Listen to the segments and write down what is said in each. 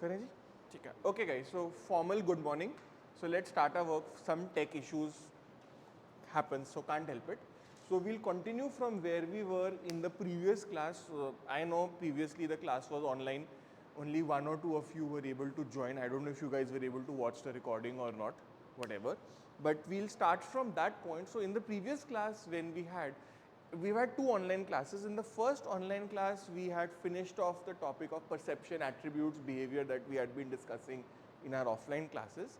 करें जी ठीक है okay guys so formal good morning so let's start our work some tech issues happens so can't help it so we'll continue from where we were in the previous class I know previously the class was online only one or two of you were able to join I don't know if you guys were able to watch the recording or not whatever but we'll start from that point so in the previous class when we've had two online classes. In the first online class, we had finished off the topic of perception, attributes, behavior that we had been discussing in our offline classes.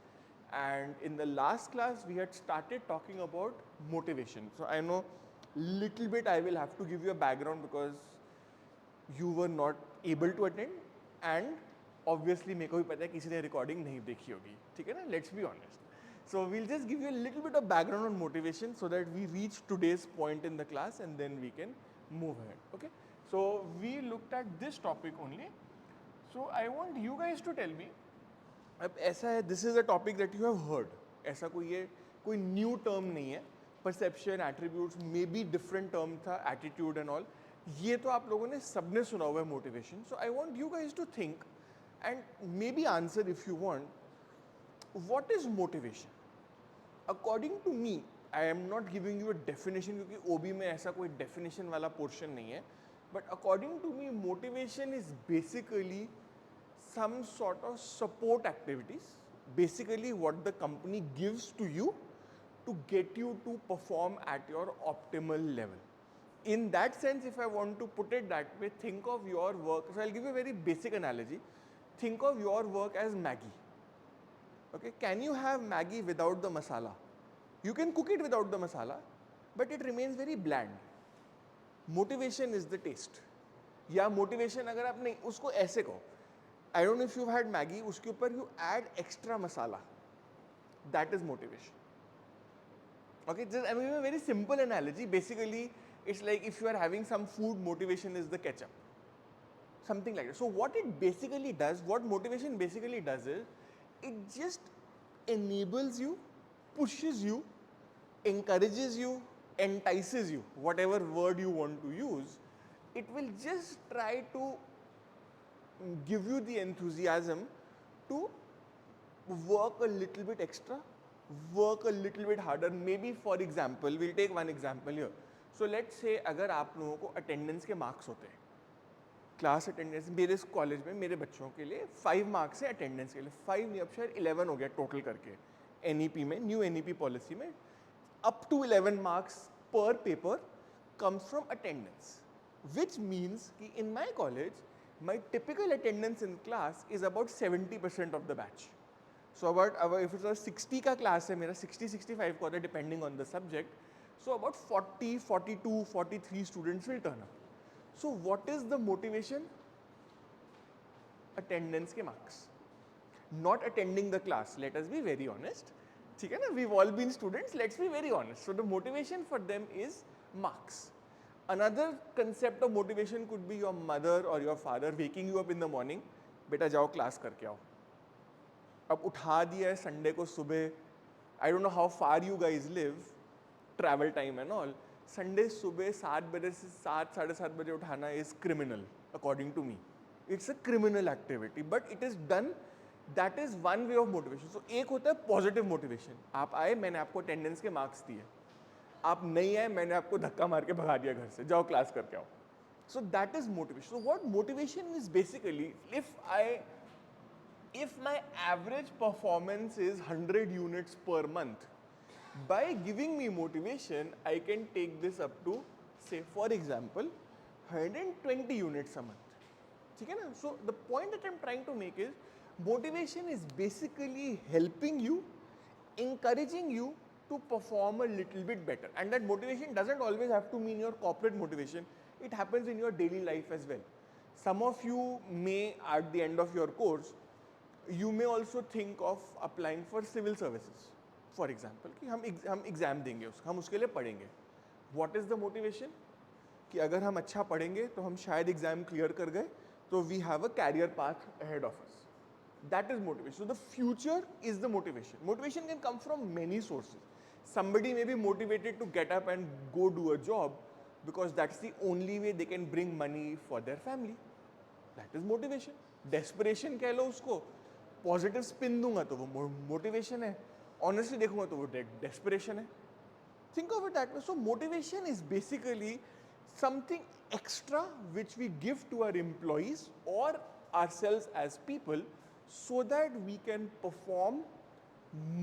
And in the last class, we had started talking about motivation. So I know little bit I will have to give you a background because you were not able to attend and obviously मेरे को भी पता है किसी ने recording नहीं देखी होगी ठीक है ना let's be honest so we'll just give you a little bit of background on motivation so that we reach today's point in the class and then we can move ahead okay so we looked at this topic only so I want you guys to tell me अब ऐसा है this is a topic that you have heard ऐसा कोई new term नहीं है perception attributes may be different term था attitude and all ये तो आप लोगों ने सबने सुना हुआ है motivation so I want you guys to think and may be answer if you want what is motivation according to me I am not giving you a definition क्योंकि ओबी में ऐसा कोई डेफिनेशन वाला पोर्शन नहीं है but according to me motivation is basically some sort of support activities basically what the company gives to you to get you to perform at your optimal level in that sense if I want to put it that way think of your work so I'll give you a very basic analogy think of your work as Maggi okay can you have Maggi without the masala you can cook it without the masala but it remains very bland motivation is the taste या motivation अगर आप नहीं उसको ऐसे कहो I don't know if you've had Maggi, उसके ऊपर you add extra masala. That is motivation. Okay, just I mean a very simple analogy. Basically, it's like if you are having some food, motivation is the ketchup. Something like that. So what it basically does, what motivation basically does is, it just enables you, pushes you, encourages you, entices you, whatever word you want to use. It will just try to give you the enthusiasm to work a little bit extra, work a little bit harder. Maybe for example, we'll take one example here. So let's say अगर आप लोगों को attendance के marks होते हैं class attendance मेरे college में मेरे बच्चों के लिए 5 मार्क्स है अटेंडेंस के लिए 5 नहीं अब शायद 11 हो गया टोटल करके एनईपी में न्यू एनईपी पॉलिसी में अप टू 11 मार्क्स पर paper comes from attendance which means कि in my college my typical attendance in class is about 70% of the batch. So if it's a 60 का class है मेरा 60-65 का होता है depending on the subject. So about 40, 42, 43 students will turn up. So what is the motivation? Attendance के marks. Not attending the class. Let us be very honest. ठीक है ना? We've all been students. Let's be very honest. So the motivation for them is marks. Another concept of motivation could be your mother or your father waking you up in the morning. बेटा जाओ class करके आओ अब उठा दिया है Sunday को सुबह I don't know how far you guys live travel time and all Sunday सुबह 7 बजे से 7 साढ़े 7 बजे उठाना is criminal according to me it's a criminal activity but it is done that is one way of motivation so एक होता है positive motivation आप आए मैंने आपको अटेंडेंस के मार्क्स दिए आप नहीं आए मैंने आपको धक्का मार के भगा दिया घर से जाओ क्लास करके आओ सो that is motivation so what motivation is basically if my average performance is 100 units per month by giving me motivation I can take this up to say for example 120 units a month ठीक है ना so the point that I'm trying to make is motivation is basically helping you encouraging you to perform a little bit better and that motivation doesn't always have to mean your corporate motivation it happens in your daily life as well some of you may at the end of your course you may also think of applying for civil services for example कि हम exam देंगे हम उसके लिए पढ़ेंगे what is the motivation कि अगर हम अच्छा पढ़ेंगे तो हम शायद एग्जाम क्लियर कर गए तो we have a career path ahead of us that is motivation so the future is the motivation can come from many sources somebody may be motivated to get up and go do a job because that's the only way they can bring money for their family that is motivation desperation कह लो उसको, positive spin दूंगा तो वो motivation है, honestly देखूंगा तो वो desperation है. Think of it that way. So motivation is basically something extra which we give to our employees or ourselves as people so that we can perform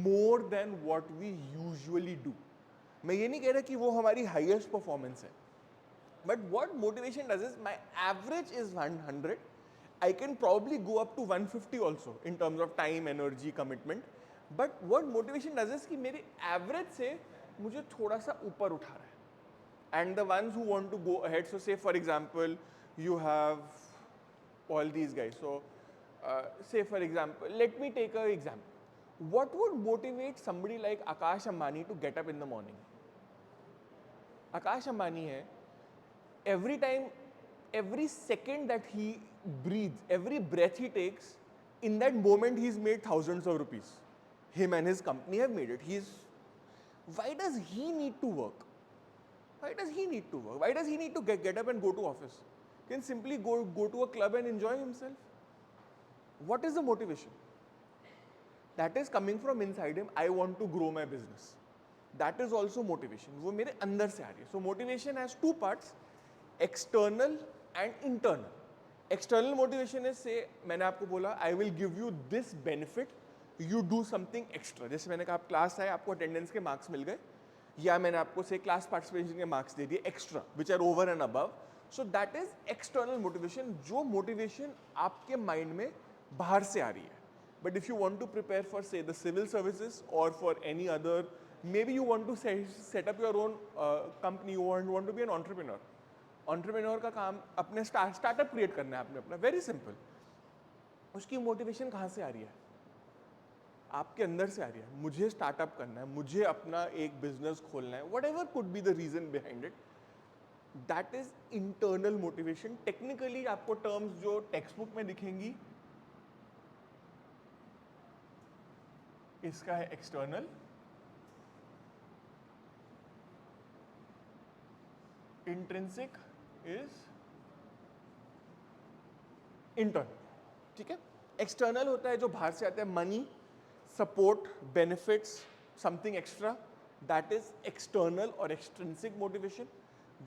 more than what we usually do. मैं ये नहीं कह रहा कि वो हमारी highest performance है. But what motivation does is my average is 100. I can probably go up to 150 also in terms of time, energy, commitment. But what motivation does is कि मेरे average से मुझे थोड़ा सा ऊपर उठा रहा है. And the ones who want to go ahead, so say for example, you have all these guys. So say for example, let me take an example. What would motivate somebody like Akash Ambani to get up in the morning? Akash Ambani hai, every time, every second that he breathes, every breath he takes, in that moment he's made thousands of rupees. Him and his company have made it. Why does he need to work? Why does he need to work? Why does he need to get up and go to office? He can simply go to a club and enjoy himself. What is the motivation? That is coming from inside him. I want to grow my business. That is also motivation. वो मेरे अंदर से आ रही है. So motivation has two parts, external and internal. External motivation is say मैंने आपको बोला I will give you this benefit, you do something extra. जैसे मैंने कहा आप क्लास आए, आपको अटेंडेंस के मार्क्स मिल गए, या मैंने आपको से क्लास पार्टिसिपेशन के मार्क्स दे दिए extra which are over and above. So that is external motivation, जो मोटिवेशन आपके माइंड में बाहर से आ रही है. But if you want to prepare for say the civil services और for any other, may B you want to set up your own company, you want to be an entrepreneur. Entrepreneur का काम अपने startup create करना है, आपने अपना, very simple. उसकी motivation कहाँ से आ रही है? आपके अंदर से आ रही है. मुझे स्टार्टअप करना है, मुझे अपना एक बिजनेस खोलना है, whatever could be the reason behind it, that is internal motivation. Technically आपको टर्म्स जो टेक्स्ट बुक में दिखेंगी, इसका है एक्सटर्नल, इंट्रिंसिक इज इंटरनल. ठीक है. एक्सटर्नल होता है जो बाहर से आता है, money, support, benefits, something extra, that is external or extrinsic motivation.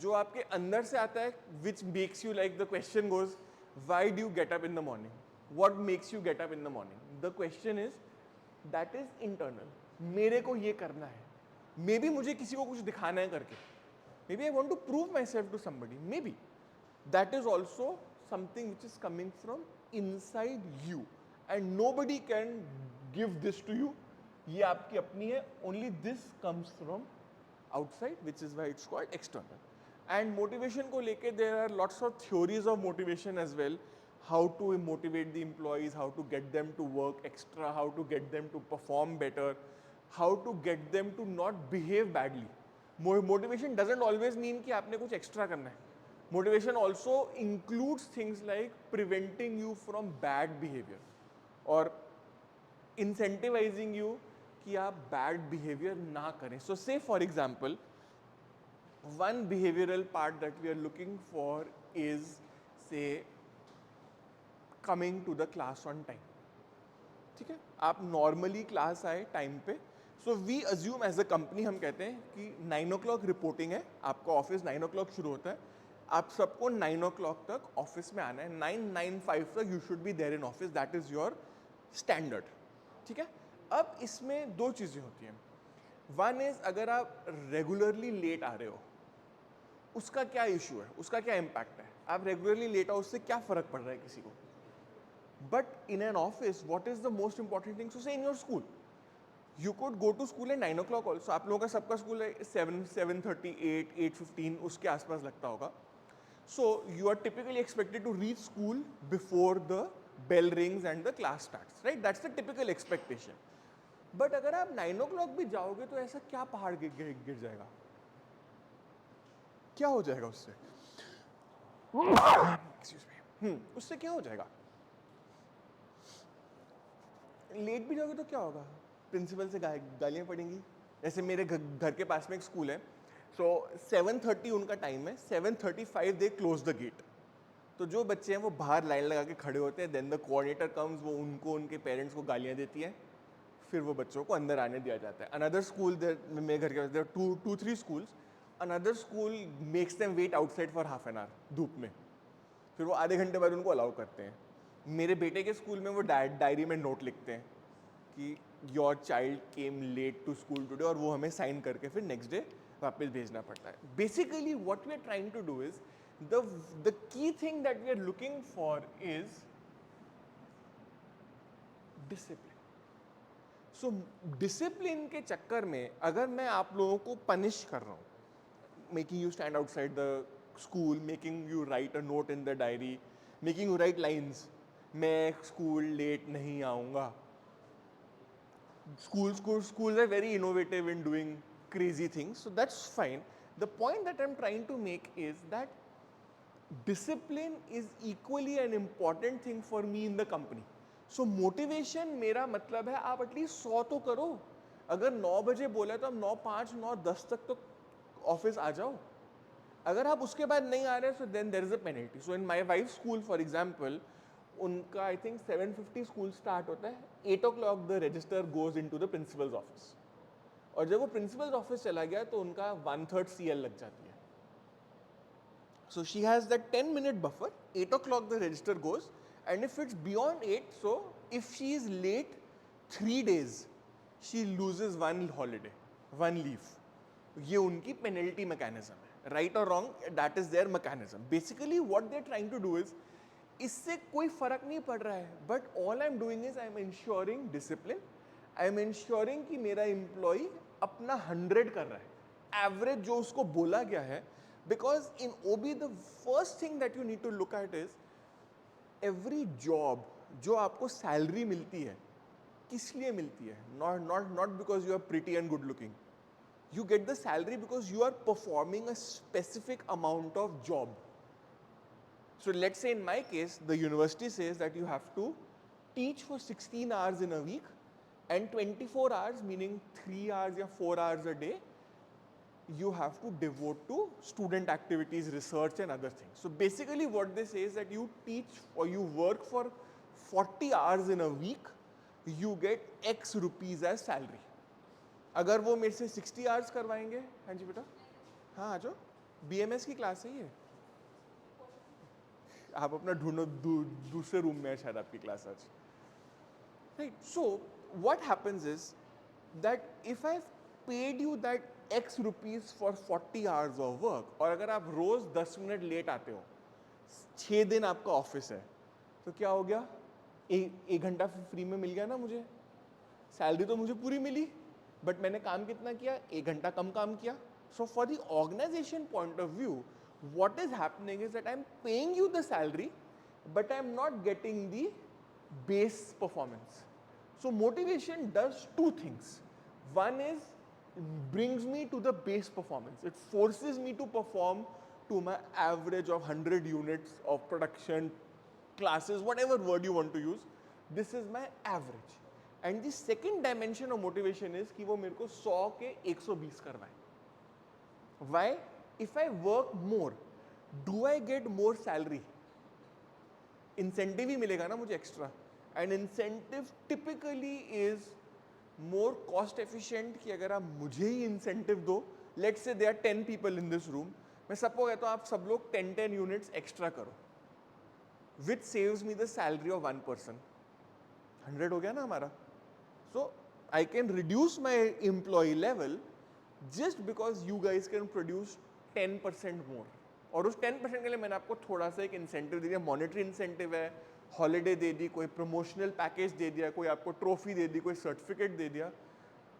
जो आपके अंदर से आता है, which makes you, like the question goes, why do you get up in the morning? What makes you get up in the morning? The question is, that is internal. मेरे को ये करना है. Maybe मुझे किसी को कुछ दिखाना है करके. Maybe I want to prove myself to somebody. Maybe. That is also something which is coming from inside you. And nobody can give this to you. ये आपकी अपनी है. Only this comes from outside, which is why it's called external. And motivation को लेके there are lots of theories of motivation as well. How to motivate the employees, how to get them to work extra, how to get them to perform better, how to get them to not behave badly. Motivation doesn't always mean कि आपने कुछ extra करना है. Motivation also includes things like preventing you from bad behavior or incentivizing you कि आप bad behavior ना करें. So say for example, one behavioral part that we are looking for is say coming to the class on time. ठीक है. आप normally class आए time पे. So we assume as a company हम कहते हैं कि 9 o'clock reporting है, आपका ऑफिस 9 o'clock शुरू होता है, आप सबको 9 o'clock तक ऑफिस में आना है. 9:05 तक you should be there in office. That is your standard. ठीक है. अब इसमें दो चीज़ें होती हैं. वन इज अगर आप रेगुलरली लेट आ रहे हो, उसका क्या इशू है, उसका क्या इम्पैक्ट है. आप रेगुलरली लेट आओ, उससे क्या फ़र्क पड़ रहा है किसी को. But in an office what is the most important thing. So say in your school you could go to school at 9 o'clock also. आप लोगों का सबका स्कूल है 7:30, 8:15 उसके आसपास लगता होगा. So you are typically expected to reach school before the bell rings and the class starts, right? That's the typical expectation. But अगर आप 9 o'clock भी जाओगे तो ऐसा क्या पहाड़ गिर जाएगा, क्या हो जाएगा उससे? Excuse me. उससे क्या हो जाएगा? लेट भी जाओगे तो क्या होगा? प्रिंसिपल से गालियाँ पड़ेंगी. जैसे मेरे घर के पास में एक स्कूल है. So 7:30 उनका टाइम है, 7:35 they close the gate. तो जो बच्चे हैं वो बाहर लाइन लगा के खड़े होते हैं, देन द कोऑर्डिनेटर कम्स, वो उनको उनके पेरेंट्स को गालियाँ देती है, फिर वो बच्चों को अंदर आने दिया जाता है. अनदर स्कूल, मेरे घर के there two three schools, another school makes them wait outside for half an hour धूप में, फिर वो आधे घंटे बाद उनको अलाउ करते हैं. मेरे बेटे के स्कूल में वो डायरी में नोट लिखते हैं कि your child came late to school today, और वो हमें साइन करके फिर नेक्स्ट डे वापस भेजना पड़ता है. Basically what we are trying to do is the key thing that we are looking for is discipline. So discipline के चक्कर में अगर मैं आप लोगों को पनिश कर रहा हूँ, making you stand outside the school, making you write a note in the diary, making you write lines, मैं स्कूल लेट नहीं आऊँगा. Schools are very innovative in doing crazy things, so that's fine. The point that I'm trying to make is that discipline is equally an important thing for me in the company. So motivation मेरा मतलब है आप at least 100 तो करो. अगर 9 बजे बोला तो आप 9:05, 9:10 तक तो ऑफिस आ जाओ. अगर आप उसके बाद नहीं आ रहे so then there is a penalty. So in my wife's school for example, उनका I think 7:50 स्कूल स्टार्ट होता है, 8 o'clock the register goes into the principal's office. और जब वो प्रिंसिपल्स ऑफिस चला गया तो उनका 1/3 CL लग जाती है. So she has that 10-minute buffer, 8 o'clock the register goes, and if it's beyond 8, so if she is late 3 days, she loses 1 holiday, 1 leave. ये उनकी penalty mechanism है. Right or wrong, that is their mechanism. Basically what they're trying to do is, इससे कोई फर्क नहीं पड़ रहा है, but all I'm doing is I'm ensuring discipline. I'm ensuring कि मेरा employee अपना 100 कर रहा है. Average जो उसको बोला गया है, because in OB the first thing that you need to look at is every job जो आपको salary मिलती है किस लिए मिलती है? Not because you are pretty and good looking. You get the salary because you are performing a specific amount of job. So let's say in my case the university says that you have to teach for 16 hours in a week and 24 hours meaning 3 hours or 4 hours a day you have to devote to student activities, research and other things. So basically what they say is that you teach or you work for 40 hours in a week, you get X rupees as salary. अगर वो मेरे से 60 hours करवाएंगे, हाँ जी बेटा, हाँ आ जाओ, BMS की क्लास है ये, आप अपना ढूंढो, दूसरे रूम में है शायद आपकी क्लास आज. Right, so what happens is that if I've paid you that X rupees for 40 hours of work, और अगर आप रोज 10 मिनट लेट आते हो, 6 दिन आपका ऑफिस है, तो क्या हो गया? एक घंटा फ्री में मिल गया ना मुझे. सैलरी तो मुझे पूरी मिली, बट मैंने काम कितना किया? 1 घंटा कम काम किया. So for the organisation point of view, what is happening is that I'm paying you the salary, but I'm not getting the base performance. So motivation does 2 things. One is brings me to the base performance. It forces me to perform to my average of 100 units of production, classes, whatever word you want to use. This is my average. And the second dimension of motivation is कि वो मेरे को 100 के 120 करवाए. Why? If I work more, do I get more salary? Incentive ही मिलेगा ना मुझे extra. And incentive typically is more cost efficient कि अगर आप मुझे ही incentive दो, let's say there are 10 people in this room, मैं सबको कहता हूँ आप सब लोग 10 units extra करो, which saves me the salary of 1 person. 100 हो गया ना हमारा. So I can reduce my employee level just because you guys can produce 10% more. और उस 10% के लिए मैंने आपको थोड़ा सा एक इंसेंटिव दे दिया, मॉनेटरी इंसेंटिव है, हॉलीडे दे दी, कोई प्रमोशनल पैकेज दे दिया, कोई आपको ट्रॉफी दे दी, कोई सर्टिफिकेट दे दिया.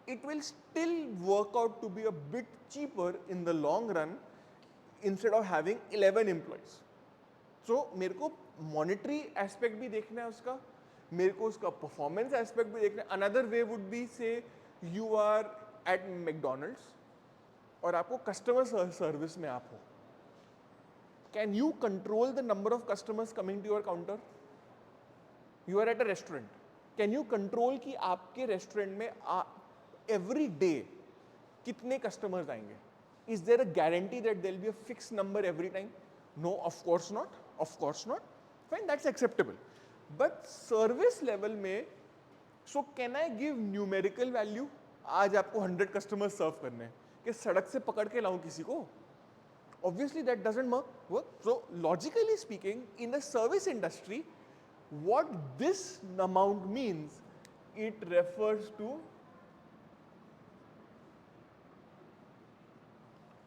It will still work out to be a bit cheaper in the long run instead of having 11 employees. So मेरे को मॉनेटरी एस्पेक्ट भी देखना है उसका, मेरे को उसका परफॉर्मेंस एस्पेक्ट भी देखना है. Another way would be say you are at McDonald's और आपको कस्टमर सर्विस में आप हो. Can you control the number of customers coming to your counter? You are at a restaurant, can you control कि आपके रेस्टोरेंट में every day कितने customers आएंगे? Is there a guarantee that there will be a fix number every time? No, of course not. Of course not. Fine, that's acceptable. But service level में, so can I give numerical value? आज आपको 100 customers serve करने हैं कि सड़क से पकड़ के लाऊं किसी को? Obviously that doesn't work. So logically speaking, in the service industry, what this amount means, it refers to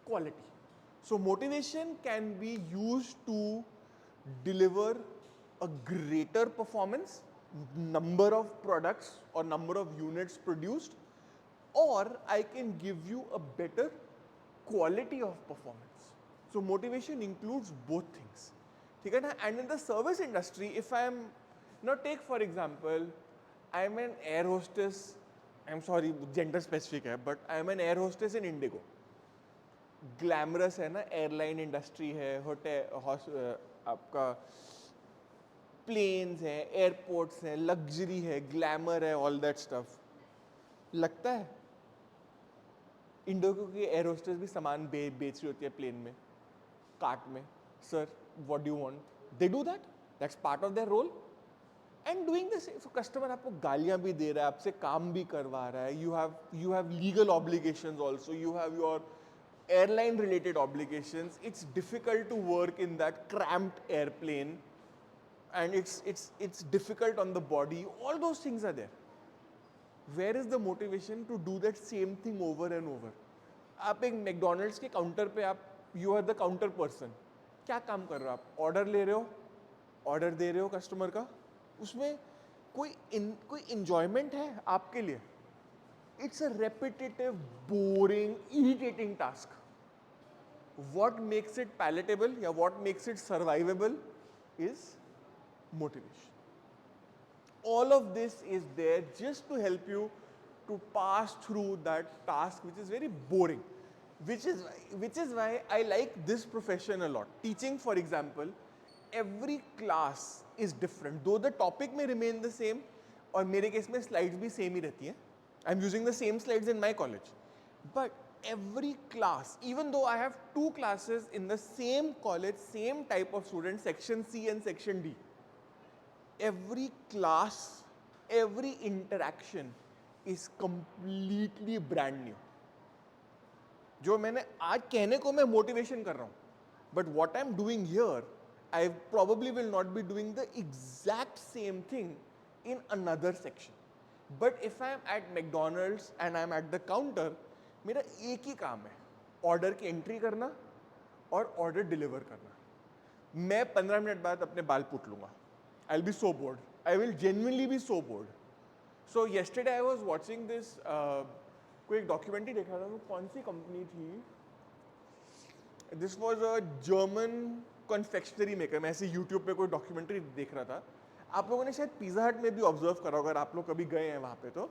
quality. So motivation can be used to deliver a greater performance, number of products or number of units produced, or I can give you a better quality of performance. So motivation includes both things. And in the service industry, if I am, now take for example, I am an air hostess, I'm sorry, gender specific hai, but I am an air hostess in Indigo. Glamorous है ना, airline industry है, hotel आपका planes हैं, airports हैं, luxury है, glamour है, all that stuff. लगता है इंडिगो की एयर होस्टेस भी सामान बेच रही होती है प्लेन में, कार्ट में. Sir what do you want? They do that, that's part of their role. And doing this, customer आपको गालियां भी दे रहा है, आपसे काम भी करवा रहा है, you have legal obligations also, you have your airline related obligations. It's difficult to work in that cramped airplane, and it's difficult on the body. All those things are there. Where is the motivation to do that same thing over and over? आप एक McDonald's के counter पे आप, you are the counter person, क्या काम कर रहे हो आप? ऑर्डर ले रहे हो, ऑर्डर दे रहे हो कस्टमर का, उसमें कोई इंजॉयमेंट है आपके लिए? It's a repetitive, boring, irritating task. What makes it palatable, या what makes it survivable is motivation. All of this is there just to help you to pass through that task which is very boring. Which is why I like this profession a lot. Teaching, for example, every class is different. Though the topic may remain the same, और मेरे case में slides भी same ही रहती हैं. I'm using the same slides in my college. But every class, even though I have 2 classes in the same college, same type of students, section C and section D, every class, every interaction is completely brand new. जो मैंने आज कहने को मैं motivation कर रहा हूँ, but what I'm doing here, I probably will not be doing the exact same thing in another section. But if I am at McDonald's and I am at the counter, मेरा एक ही काम है, order की entry करना और order deliver करना. मैं 15 minute बाद अपने बाल पूछ लूँगा. I'll be so bored. I will genuinely be so bored. So yesterday I was watching this, कोई एक डॉक्यूमेंट्री देखा था, वो कौन सी कंपनी थी? This was a German confectionery maker. मैं ऐसे YouTube पे कोई डॉक्यूमेंट्री देख रहा था. आप लोगों ने शायद पिज़्ज़ा हट में भी ऑब्जर्व करा होगा, अगर आप लोग कभी गए हैं वहाँ पे. तो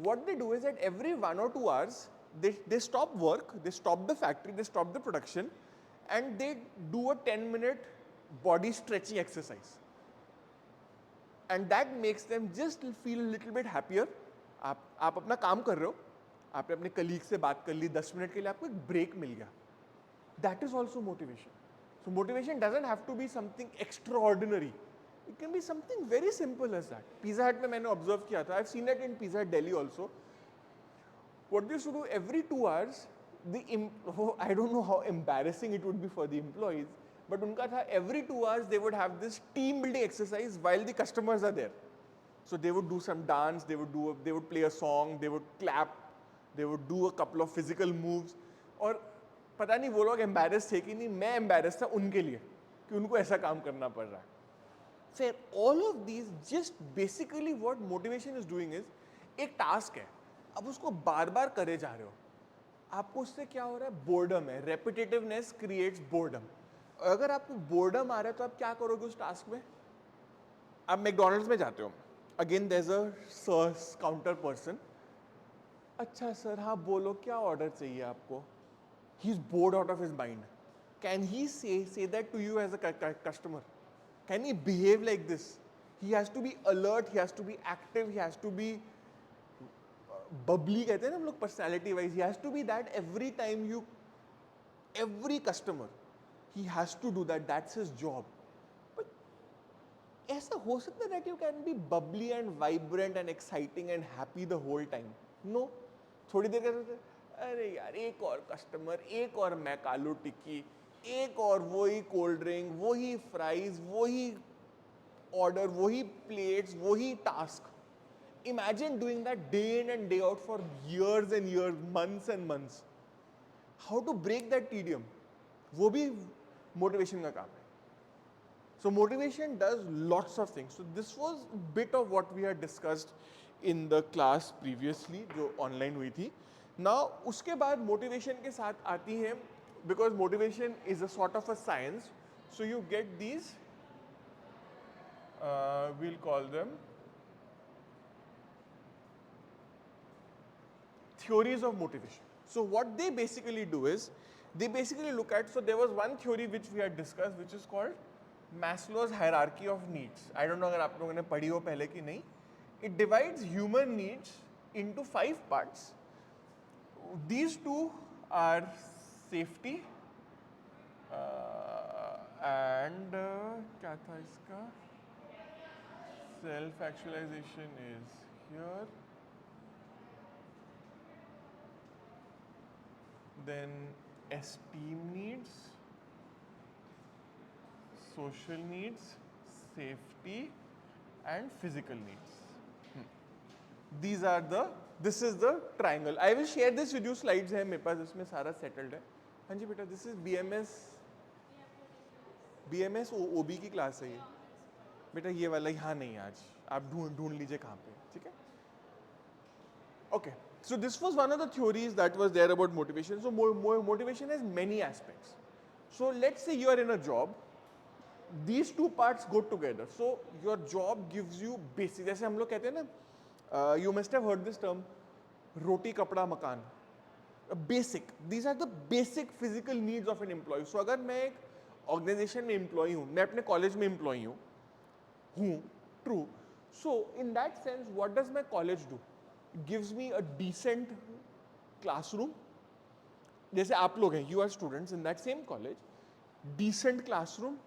what they do is that every 1 or 2 hours they stop work, they stop the factory, they stop the production, and they do a 10-minute body stretching exercise, and that makes them just feel a little bit happier. आप अपना काम कर रहे हो, आपने अपने colleague से बात कर ली, 10 मिनट के लिए आपको एक ब्रेक मिल गया. That is also motivation. So motivation doesn't have to be something extraordinary. It can be something very simple as that. Pizza Hut में मैंने observe किया था. I've seen that in Pizza Hut Delhi also. What they used to do every 2 hours, I don't know how embarrassing it would be for the employees, but उनका था every 2 hours they would have this team building exercise while the customers are there. So they would do some dance, they would play a song, they would clap, they would do a couple of physical moves. और पता नहीं वो लोग embarrassed थे कि नहीं, मैं embarrassed था उनके लिए कि उनको ऐसा काम करना पड़ रहा है. So all of these, just basically what motivation is doing is, एक टास्क है, अब उसको बार बार करे जा रहे हो, आपको उससे क्या हो रहा है? बोर्डम है. रेपिटेटिवनेस क्रिएट्स बोर्डम. अगर आपको बोर्डम आ रहा है तो आप क्या करोगे उस टास्क में? आप मैकडोनल्ड्स में जाते हो, again there is a counter person. अच्छा सर, हाँ बोलो क्या ऑर्डर चाहिए आपको? He is bored out of his mind. Can he say that to you as a customer? Can he behave like this? He has to be alert, he has to be active, he has to be bubbly, कहते हैं ना हम लोग personality wise. He has to be that every time every customer, he has to do that. That's his job. ऐसा हो सकता है that you can be bubbly and vibrant and exciting and happy the whole time? No. थोड़ी देर करते अरे यार एक और कस्टमर, एक और मैक आलू टिक्की, एक और वही कोल्ड ड्रिंक, वही फ्राइज, वही ऑर्डर, वही प्लेट्स, वही task. Imagine doing that day in and day out for years and years, months and months. How to break that tedium? वो भी motivation का काम है. So motivation does lots of things. So this was a bit of what we had discussed in the class previously, जो online हुई थी. Now उसके बाद motivation के साथ आती है, because motivation is a sort of a science. So you get these, we'll call them theories of motivation. So what they basically do is, they basically look at, so there was one theory which we had discussed which is called Maslow's hierarchy of needs. I don't know अगर आप लोगों ने पढ़ी हो पहले कि नहीं. It divides human needs into 5 parts. These two are safety and क्या था इसका, self actualization is here, then esteem needs, social needs, safety and physical needs. These are the, this is the triangle. I will share this with you, slides है मेरे पास, इसमें सारा settled है. हाँ जी बेटा, this is BMS OB की class है ये बेटा, ये वाला यहाँ नहीं आज, आप ढूंढ लीजिए कहाँ पे, ठीक है. Okay, so this was one of the theories that was there about motivation. So motivation has many aspects. So let's say you are in a job, these two parts go together. So your job gives you basic, जैसे हम लोग कहते हैं ना, you must have heard this term, रोटी कपड़ा मकान. Basic, these are the basic physical needs of an employee. So अगर मैं एक organization में employee हूँ, मैं अपने college में employee हूँ, true. So in that sense, what does my college do? It gives me a decent classroom. जैसे आप लोग हैं, you are students in that same college, decent classroom,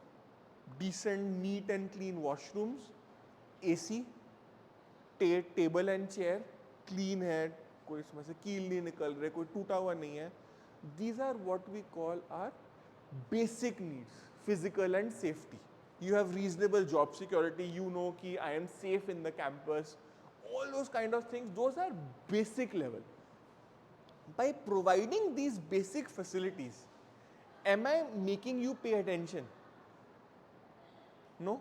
decent neat and clean washrooms, AC, table and chair, clean है, कोई इसमें से कील नहीं निकल रहे, कोई टूटा हुआ नहीं है. These are what we call our basic needs, physical and safety. You have reasonable job security, you know कि I am safe in the campus, all those kind of things, those are basic level. By providing these basic facilities, am I making you pay attention? No.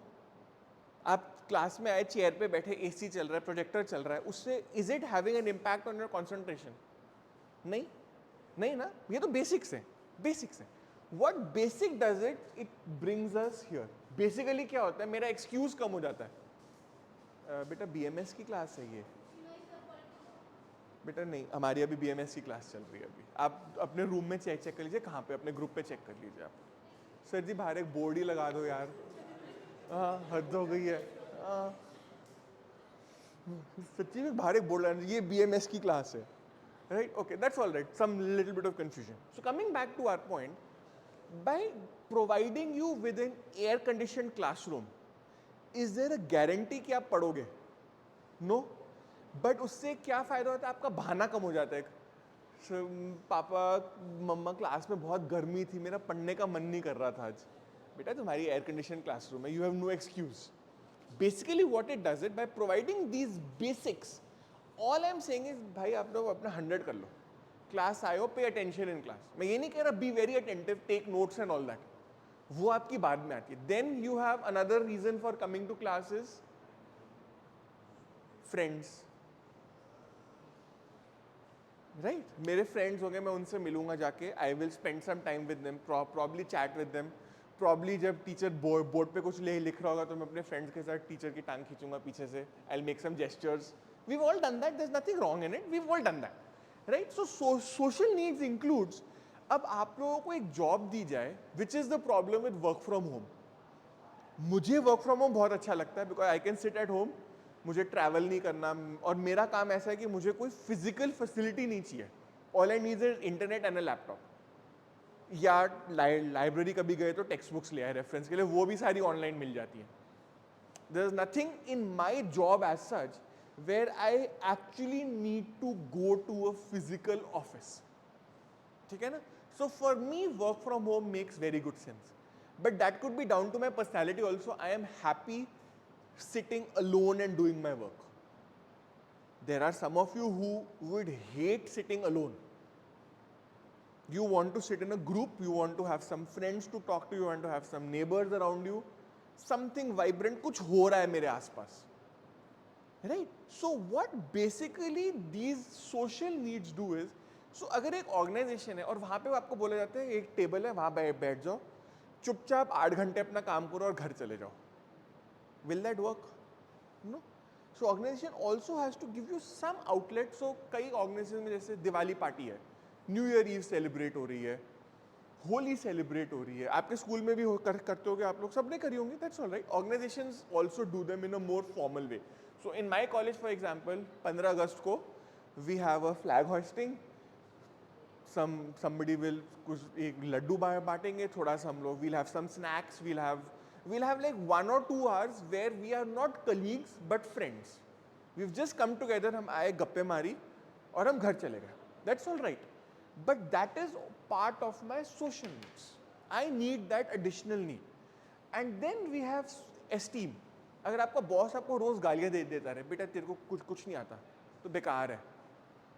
आप class में आए, chair पे बैठे, AC चल रहा है, projector चल रहा है, उससे is it having an impact on your concentration? नहीं, नहीं ना. ये तो बेसिक्स हैं, बेसिक्स हैं. What basic does it, it brings us here. Basically क्या होता है, मेरा एक्सक्यूज कम हो जाता है. बेटा बीएमएस की क्लास है ये. बेटा नहीं, हमारी अभी बीएमएस की क्लास चल रही है अभी. आप अपने रूम में चेक कर लीजिए, कहाँ पे, अपने ग्रुप पे चेक कर लीजिए आप. सर जी बाहर एक बोर्ड ही लगा दो यार. हाँ, हद हो गई है. सच्ची में बाहर एक बोर्ड लगा, ये बीएमएस की क्लास है. Right? Okay, that's all right. Some little bit of confusion. So coming back to our point, by providing you with an air-conditioned classroom, is there a guarantee कि आप पढ़ोगे? No. But उससे क्या फायदा होता है? आपका बहाना कम हो जाता है. So, पापा मम्मा क्लास में बहुत गर्मी थी, मेरा पढ़ने का मन नहीं कर रहा था आज. बेटा तुम्हारी एयर कंडीशन क्लासरूम है, you have no excuse. Basically what it does it, by providing these basics, all I am saying is भाई आप लोग अपना 100 कर लो. क्लास आए हो, पे अटेंशन इन क्लास. मैं ये नहीं कह रहा be very attentive, take notes and all that, वो आपकी बाद में आती है. Then you have another reason for coming to classes, friends. Right, मेरे फ्रेंड्स होंगे, मैं उनसे मिलूंगा जाके, I will spend some time with them, probably chat with them. Probably जब टीचर बोर्ड पे कुछ लिख रहा होगा तो मैं अपने फ्रेंड्स के साथ टीचर की टांग खींचूंगा पीछे से. I will make some gestures. We've all done that. There's nothing wrong in it. We've all done that, right? So social needs includes. अब आप लोगों को एक जॉब दी जाए, which is the problem with work from home. मुझे work from home बहुत अच्छा लगता है, because I can sit at home, मुझे ट्रैवल नहीं करना, और मेरा काम ऐसा है कि मुझे कोई फिजिकल फैसिलिटी नहीं चाहिए. All I need is internet and a laptop. या लाइब्रेरी कभी गए तो टेक्स्ट बुक्स ले आए रेफरेंस के लिए, वो भी सारी ऑनलाइन मिल जाती हैं. There's nothing in my job as such where I actually need to go to a physical office. ठीक है ना? So for me, work from home makes very good sense. But that could be down to my personality also. I am happy sitting alone and doing my work. There are some of you who would hate sitting alone. You want to sit in a group, you want to have some friends to talk to, you want to have some neighbors around you, something vibrant, कुछ हो रहा है मेरे आसपास. Right? So what basically these social needs do is, so अगर एक organisation है और वहाँ पे आपको बोला जाता है एक टेबल है वहाँ बैठ जाओ, चुपचाप 8 घंटे अपना काम करो और घर चले जाओ. Will that work? No. So organization also has to give you some outlet. So कई ऑर्गेनाइजेशन में जैसे दिवाली पार्टी है, न्यू ईयर ईव सेलिब्रेट हो रही है, होली सेलिब्रेट हो रही है, आपके स्कूल में भी करते होगे आप लोग, सबने करी होंगी, that's all right. Organisations also do them in a more formal way. So in my college for example 15 अगस्त को we have a flag hoisting, somebody will कुछ एक लड्डू बांटेंगे, थोड़ा सा हम लोग we'll have some snacks, we'll have like 1 or 2 hours where we are not colleagues but friends. We've just come together, हम आए गप्पे मारी और हम घर चले गए. That's all right. But that is part of my social needs. I need that additional need. And then we have esteem. अगर आपका बॉस आपको रोज गालियां देता रहे, बेटा तेरे को कुछ नहीं आता, तो बेकार है,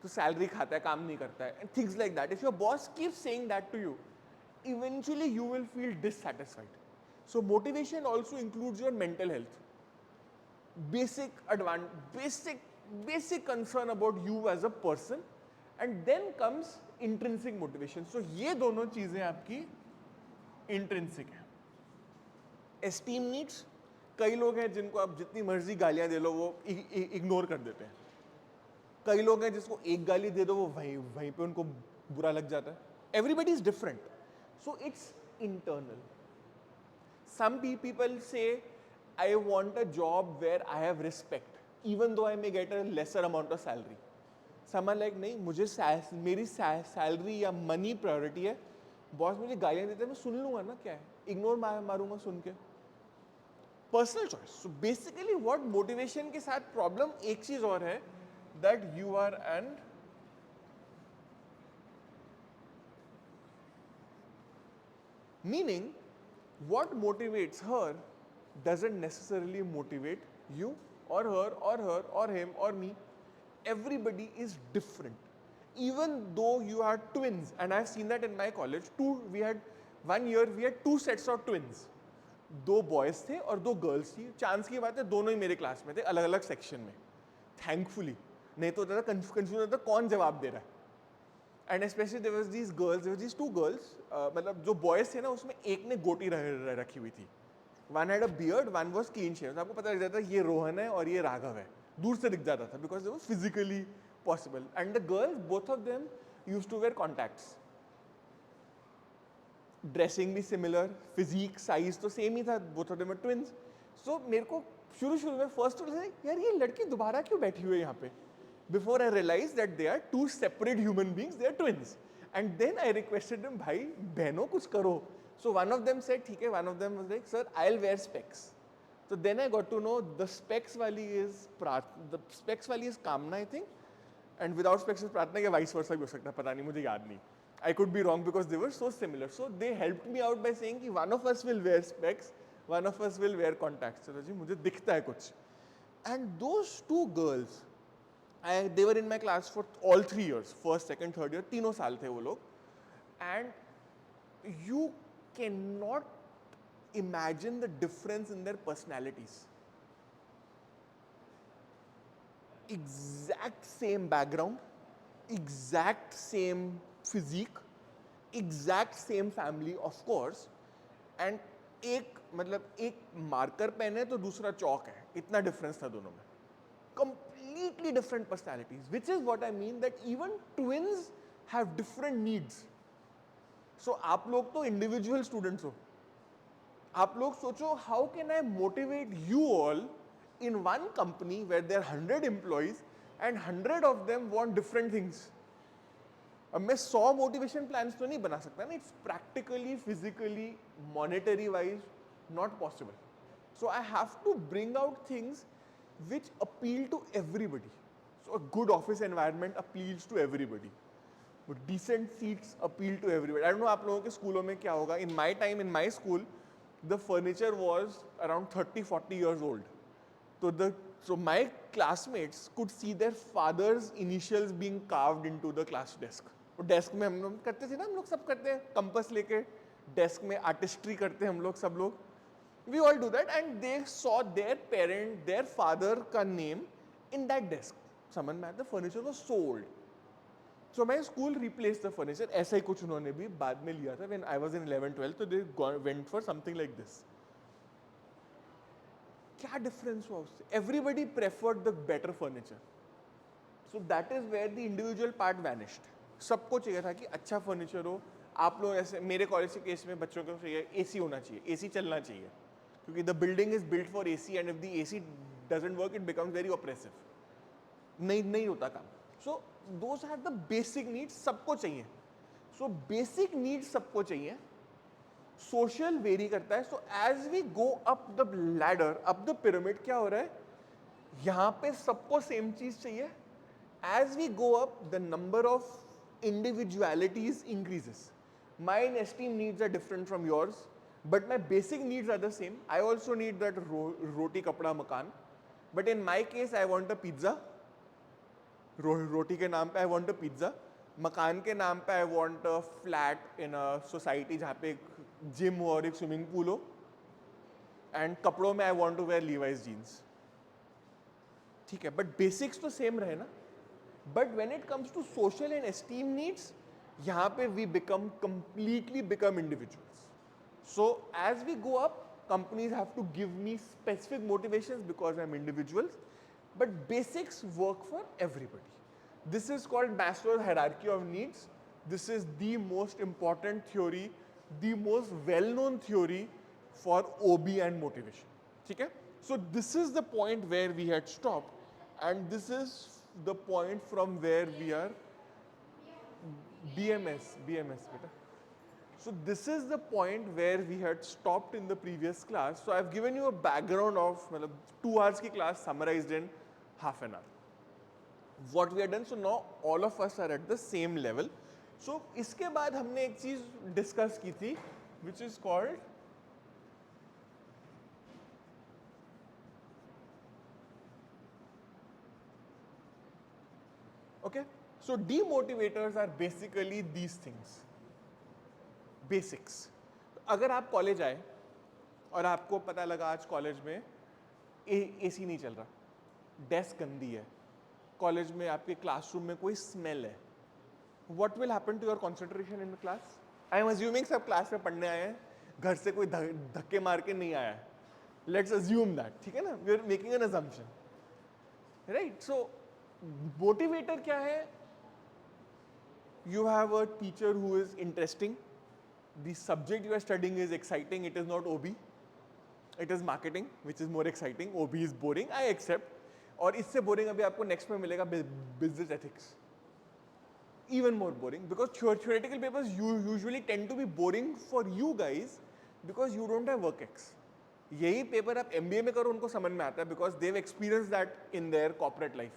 तो सैलरी खाता है, काम नहीं करता है, and things like that. If your boss keeps saying that to you, eventually you will feel dissatisfied. So motivation also includes your mental health. Basic concern about you as a person, and then comes intrinsic motivation. So ये दोनों चीजें आपकी intrinsic है. Esteem needs, कई लोग हैं जिनको आप जितनी मर्जी गालियां दे लो वो इग्नोर कर देते हैं. कई लोग हैं जिसको एक गाली दे दो वो वहीं पे उनको बुरा लग जाता है. Everybody is different. So it's internal. Some people say, I want a job where I have respect, even though I may get a lesser amount of salary. Some are like, नहीं, मुझे मेरी सैलरी या money priority है, boss मुझे गालियाँ देते हैं, मैं सुन लूँगा ना, क्या है, इग्नोर मारूंगा सुन के. Personal choice. So basically what motivation के साथ प्रॉब्लम एक चीज और है, that you are an meaning what motivates her doesn't necessarily motivate you or her or her or him or me. Everybody is different. Even though you are twins, and I've seen that in my college, we had 1 year we had 2 sets of twins. 2 boys थे और 2 girls थी. Chance की बात है दोनों ही मेरे class में थे, अलग अलग सेक्शन में, थैंकफुली. नहीं तो होता था कंफ्यूजन होता था कौन जवाब दे रहा है. And specially there was these 2 girls, मतलब जो बॉयज थे ना उसमें एक ने गोटी रखी हुई थी. One had a beard, one was clean shave. आपको पता लग जाता है ये रोहन है और ये राघव है, दूर से दिख जाता था because it was physically possible. And the girls both of them used to wear contacts. Dressing भी सिमिलर, फिजिक साइज तो सेम ही था, both of them are twins. So मेरे को शुरू में फर्स्ट यार ये लड़की दोबारा क्यों बैठी हुई है यहाँ पे. Before I realized that they are 2 separate human beings, they are twins. And then I requested them, भाई बहनों कुछ करो. So one of them said, ठीक है. One of them was like, sir, I'll wear specs. So then I got to know the specs वाली is कामना, I think, and without specs is प्रार्थना, या vice versa भी हो सकता है, पता नहीं, मुझे याद नहीं. I could be wrong because they were so similar. So they helped me out by saying कि one of us will wear specs, one of us will wear contacts. चलो जी मुझे दिखता है कुछ. And those 2 girls, they were in my class for all 3 years, first, second, third year, तीनों साल थे वो लोग. And you cannot imagine the difference in their personalities. Exact same background, exact same physique, exact same family, of course. And एक marker pen है तो दूसरा चौक है, इतना डिफरेंस था दोनों में. Completely different personalities, which is what I mean that even twins have different needs. So आप लोग तो individual students हो. आप लोग सोचो, how can I motivate you all in one company where there are 100 employees and 100 of them want different things. अब मैं 100 motivation plans तो नहीं बना सकता ना. It's practically, physically, monetary wise not possible. So I have to bring out things which appeal to everybody. So a good office environment appeals to everybody. Decent seats appeal to everybody. I don't know आप लोगों के स्कूलों में क्या होगा. In my time, in my school, the furniture was around 30-40 years old. So my classmates could see their father's initials being carved into the class desk. और desk में हम लोग करते थे ना, हम लोग सब करते हैं, कंपास लेके डेस्क में आर्टिस्ट्री करते हैं हम लोग सब लोग. We all do that, and they saw their parent, their father का name in that desk. समझ में आता, the furniture was so old. So my school replaced the furniture. ऐसा ही कुछ उन्होंने भी बाद में लिया था when I was in 11-12, so they went for something like this. क्या difference हुआ उससे? Everybody preferred the better furniture. So that is where the individual part vanished. सबको चाहिए था कि अच्छा फर्नीचर हो. आप लोग ऐसे, मेरे कॉलेज के केस में बच्चों को चाहिए एसी होना चाहिए, एसी चलना चाहिए, क्योंकि the building is built for AC and if the AC doesn't work it becomes very oppressive. नहीं होता काम. So those are the basic needs, सबको चाहिए. सो बेसिक नीड्स सबको चाहिए. सोशल वेरी करता है. So as we go up the ladder, up the pyramid, क्या हो रहा है, यहाँ पे सबको सेम चीज चाहिए. As we go up the number of individualities increases. My esteem needs are different from yours, but my basic needs are the same. I also need that roti kapda makan, but in my case I want a pizza. Roti के नाम पे I want a pizza. मकान के नाम पे I want a flat in a society जहाँ पे एक gym हो और एक swimming pool हो. And कपड़ों में I want to wear Levi's jeans. ठीक है, but basics तो same रहे ना. But when it comes to social and esteem needs, यहाँ पे we completely become individuals. So as we go up, companies have to give me specific motivations because I'm individuals, but basics work for everybody. This is called Maslow's hierarchy of needs. This is the most important theory, the most well-known theory for OB and motivation. ठीक है? So this is the point where we had stopped, and this is the point from where we are BMS beta. So this is the point where we had stopped in the previous class. So I've given you a background of 2 hours की class summarized in half an hour. What we have done, so now all of us are at the same level. So इसके बाद हमने एक चीज discuss की थी which is called okay. So demotivators are basically these things. Basics. अगर आप college आए और आपको पता लगा आज कॉलेज में एसी नहीं चल रहा, डेस्क गंदी है, कॉलेज में आपके क्लासरूम में कोई स्मेल है, what will happen to your concentration in the class? I am assuming सब क्लास में पढ़ने आए हैं, घर से कोई धक्के मार के नहीं आया है. Let's assume that. ठीक है ना? We are making an assumption, right? So motivator क्या है? You have a teacher who is interesting. The subject you are studying is exciting. It is not OB. It is marketing, which is more exciting. OB is boring. I accept. और इससे boring अभी आपको next में मिलेगा business ethics. Even more boring because theoretical papers usually tend to be boring for you guys because you don't have work ex. यही paper आप MBA में करो उनको समझ में आता है because they've experienced that in their corporate life.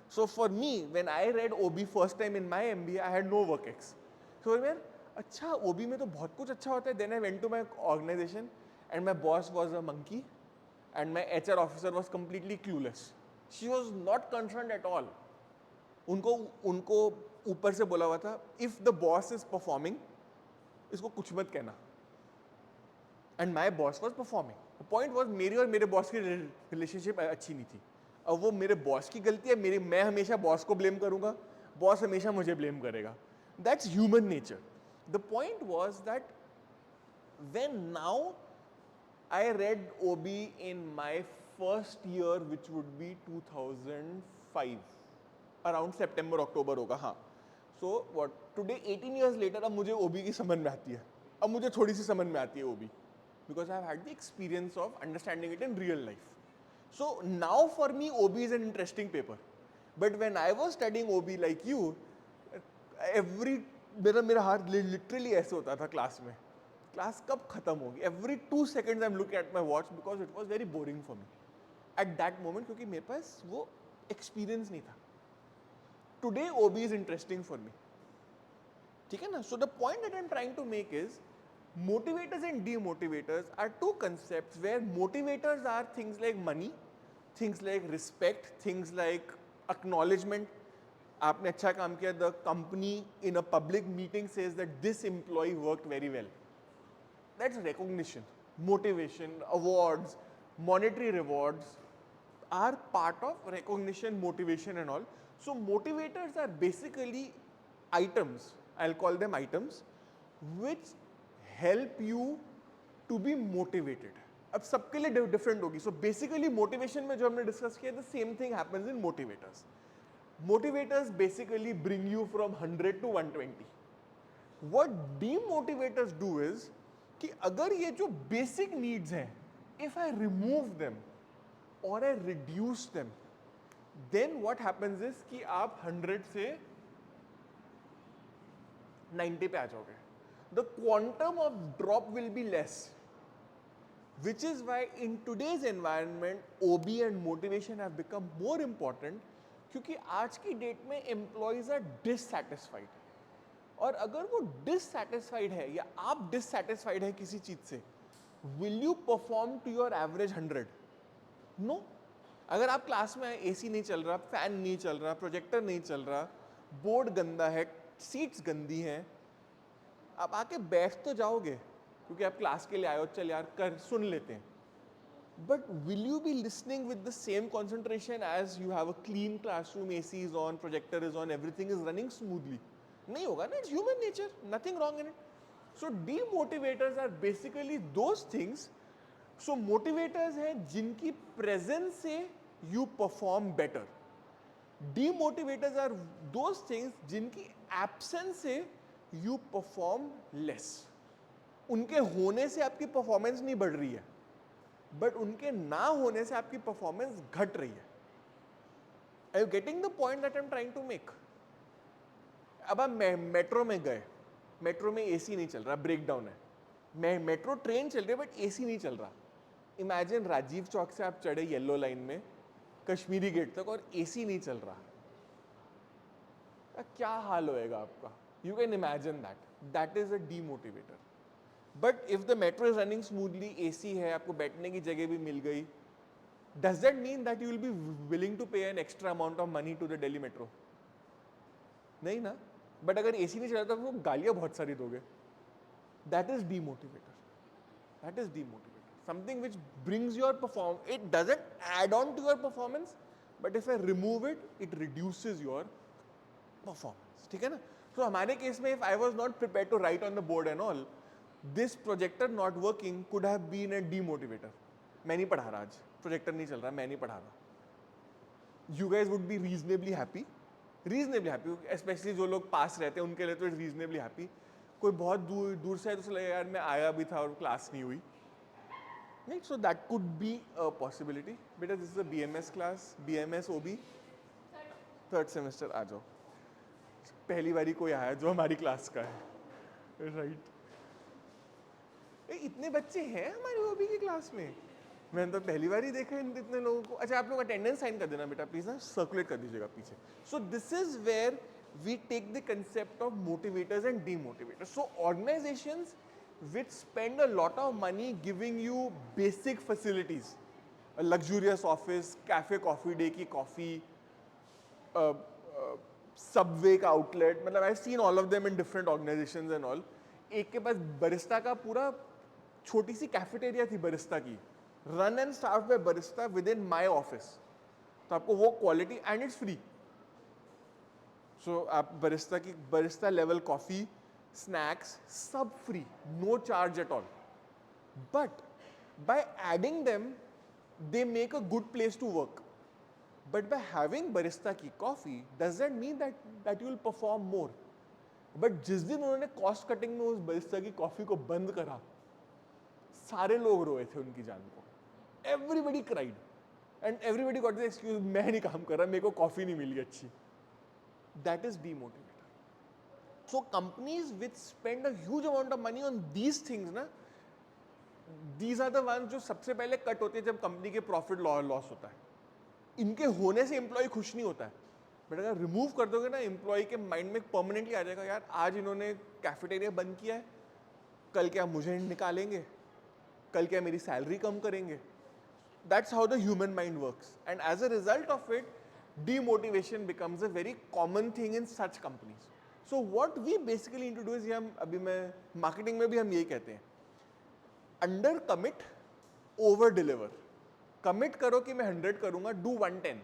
So for me, when I read OB first time in my MBA, I had no work ex. So मैं अच्छा OB में तो बहुत कुछ अच्छा होता है. Then I went to my organization and my boss was a monkey and my HR officer was completely clueless. She was not concerned at all. उनको ऊपर से बोला हुआ था, if the boss is performing, इसको कुछ मत कहना. And my boss was performing. The point was मेरी और मेरे बॉस की रिलेशनशिप अच्छी नहीं थी. अब वो मेरे बॉस की गलती है, मैं हमेशा बॉस को ब्लेम करूंगा, बॉस हमेशा मुझे ब्लेम करेगा. That's human nature. The point was that when now I read OB in my first year which would be 2005, around सितंबर अक्टूबर होगा. हाँ, so what today 18 years later अब मुझे ओबी की समझ में आती है. अब मुझे थोड़ी सी समझ में आती है OB because I have had the experience of understanding it in real life. So now for me OB is an interesting paper, but when I was studying OB like you, मेरा हाथ literally ऐसे होता था class में class कब खत्म होगी. Every 2 seconds I'm looking at my watch because it was very boring for me at that moment, क्योंकि मेरे पास वो experience नहीं था. Today OB is interesting for me. ठीक है ना? So the point that I'm trying to make is motivators and demotivators are two concepts where motivators are things like money, things like respect, things like acknowledgement. आपने अच्छा काम किया. The company in a public meeting says that this employee worked very well. That's recognition, motivation, awards, monetary rewards are part of recognition, motivation and all. So motivators are basically items, I'll call them items, which help you to be motivated. अब सबके लिए different होगी. So basically motivation में जो हमने discuss किया, the same thing happens in motivators. Motivators basically bring you from 100 to 120. What demotivators do is कि अगर ये जो basic needs हैं, if I remove them or I reduce them, then what happens is कि आप 100 से 90 पे आ जाओगे. The quantum of drop will be less, which is why in today's environment OB and motivation have become more important, क्योंकि आज की date में employees are dissatisfied. और अगर वो dissatisfied है या आप dissatisfied है किसी चीज से, will you perform to your average 100? No. अगर आप क्लास में एसी नहीं चल रहा, फैन नहीं चल रहा, प्रोजेक्टर नहीं चल रहा, बोर्ड गंदा है, सीट्स गंदी हैं, आप आके बैठ तो जाओगे क्योंकि आप क्लास के लिए आए हो, चल यार कर सुन लेते हैं. But will you be listening with the same concentration as you have a clean classroom, AC is on, projector is on, everything is running smoothly? नहीं होगा ना. It's human nature, nothing wrong in it. So demotivators are basically those things. So motivators हैं जिनकी presence से you perform better. Demotivators are those things जिनकी absence से you perform less. उनके होने से आपकी performance नहीं बढ़ रही है, but उनके ना होने से आपकी performance घट रही है. Are you getting the point that I'm trying to make? अब आप मेट्रो में गए, मेट्रो में एसी नहीं चल रहा, ब्रेकडाउन है. मेट्रो ट्रेन चल रही है बट एसी नहीं चल रहा. इमेजिन राजीव चौक से आप चढ़े येलो लाइन में कश्मीरी गेट तक और एसी नहीं चल रहा, क्या हाल होएगा आपका? You can imagine that is a demotivator. But if the metro is running smoothly, AC है, आपको बैठने की जगह भी मिल गई, does that mean that you will be willing to pay an extra amount of money to the Delhi metro? नहीं ना. बट अगर एसी नहीं चल रहा तो वो गालियां बहुत सारी दोगे. That is demotivator. That is demotivator. Something which brings your performance, it doesn't add on to your performance, but if I remove it, it reduces your performance. ठीक है ना? So हमारे केस में if I was not prepared to write on the board and all, this projector not working could have been a demotivator. मैं नहीं पढ़ा रहा आज, प्रोजेक्टर नहीं चल रहा, मैं नहीं पढ़ा रहा. You guys would be reasonably happy, especially जो लोग पास रहते हैं उनके लिए तो reasonably happy. कोई बहुत दूर से है तो उसको लगेगा यार मैं आया भी था और क्लास नहीं हुई. Right, so that could be a possibility. Because this is a BMS class, BMS OB, third semester. आ जाओ. पहली बारी कोई आया जो हमारी क्लास का है, right? इतने बच्चे हैं हमारी OB की क्लास में. मैंने तो पहली बार ही देखा इन इतने लोगों को. अच्छा आप लोग अटेंडेंस साइन कर देना बेटा प्लीज ना, सर्कुलेट कर दीजिएगा पीछे. So this is where we take the concept of motivators and demotivators. So organizations which spend a lot of money giving you basic facilities, a luxurious office, cafe coffee day की coffee, subway का outlet, मतलब I've seen all of them in different organizations and all. एक के पास barista का पूरा छोटी सी cafeteria थी barista की, run and staffed by barista within my office. तो आपको वो quality and it's free. So आप barista level coffee, snacks, sub free, no charge at all. But by adding them, they make a good place to work. But by having barista की coffee, does that mean that you will perform more? But जिस दिन उन्होंने cost cutting में उस barista की coffee को बंद करा, सारे लोग रोए थे उनकी जान को. Everybody cried, and everybody got the excuse, मैं नहीं काम कर रहा, मेरे को coffee नहीं मिली अच्छी. That is demotivator. So companies which spend a huge amount of money on these things ना, these are the ones जो सबसे पहले कट होते हैं जब कंपनी के प्रॉफिट लॉस होता है. इनके होने से एम्प्लॉय खुश नहीं होता है, बट अगर रिमूव कर दोगे ना, एम्प्लॉय के माइंड में परमानेंटली आ जाएगा, यार आज इन्होंने कैफेटेरिया बंद किया है, कल क्या मुझे निकालेंगे, कल क्या मेरी सैलरी कम करेंगे. That's how the human mind works, and as a result of it, demotivation becomes a very common thing in such companies. So what we basically need to do is, हम अभी मैं मार्केटिंग में भी हम यही कहते हैं, under commit over deliver. Commit करो कि मैं 100 करूंगा, डू 110.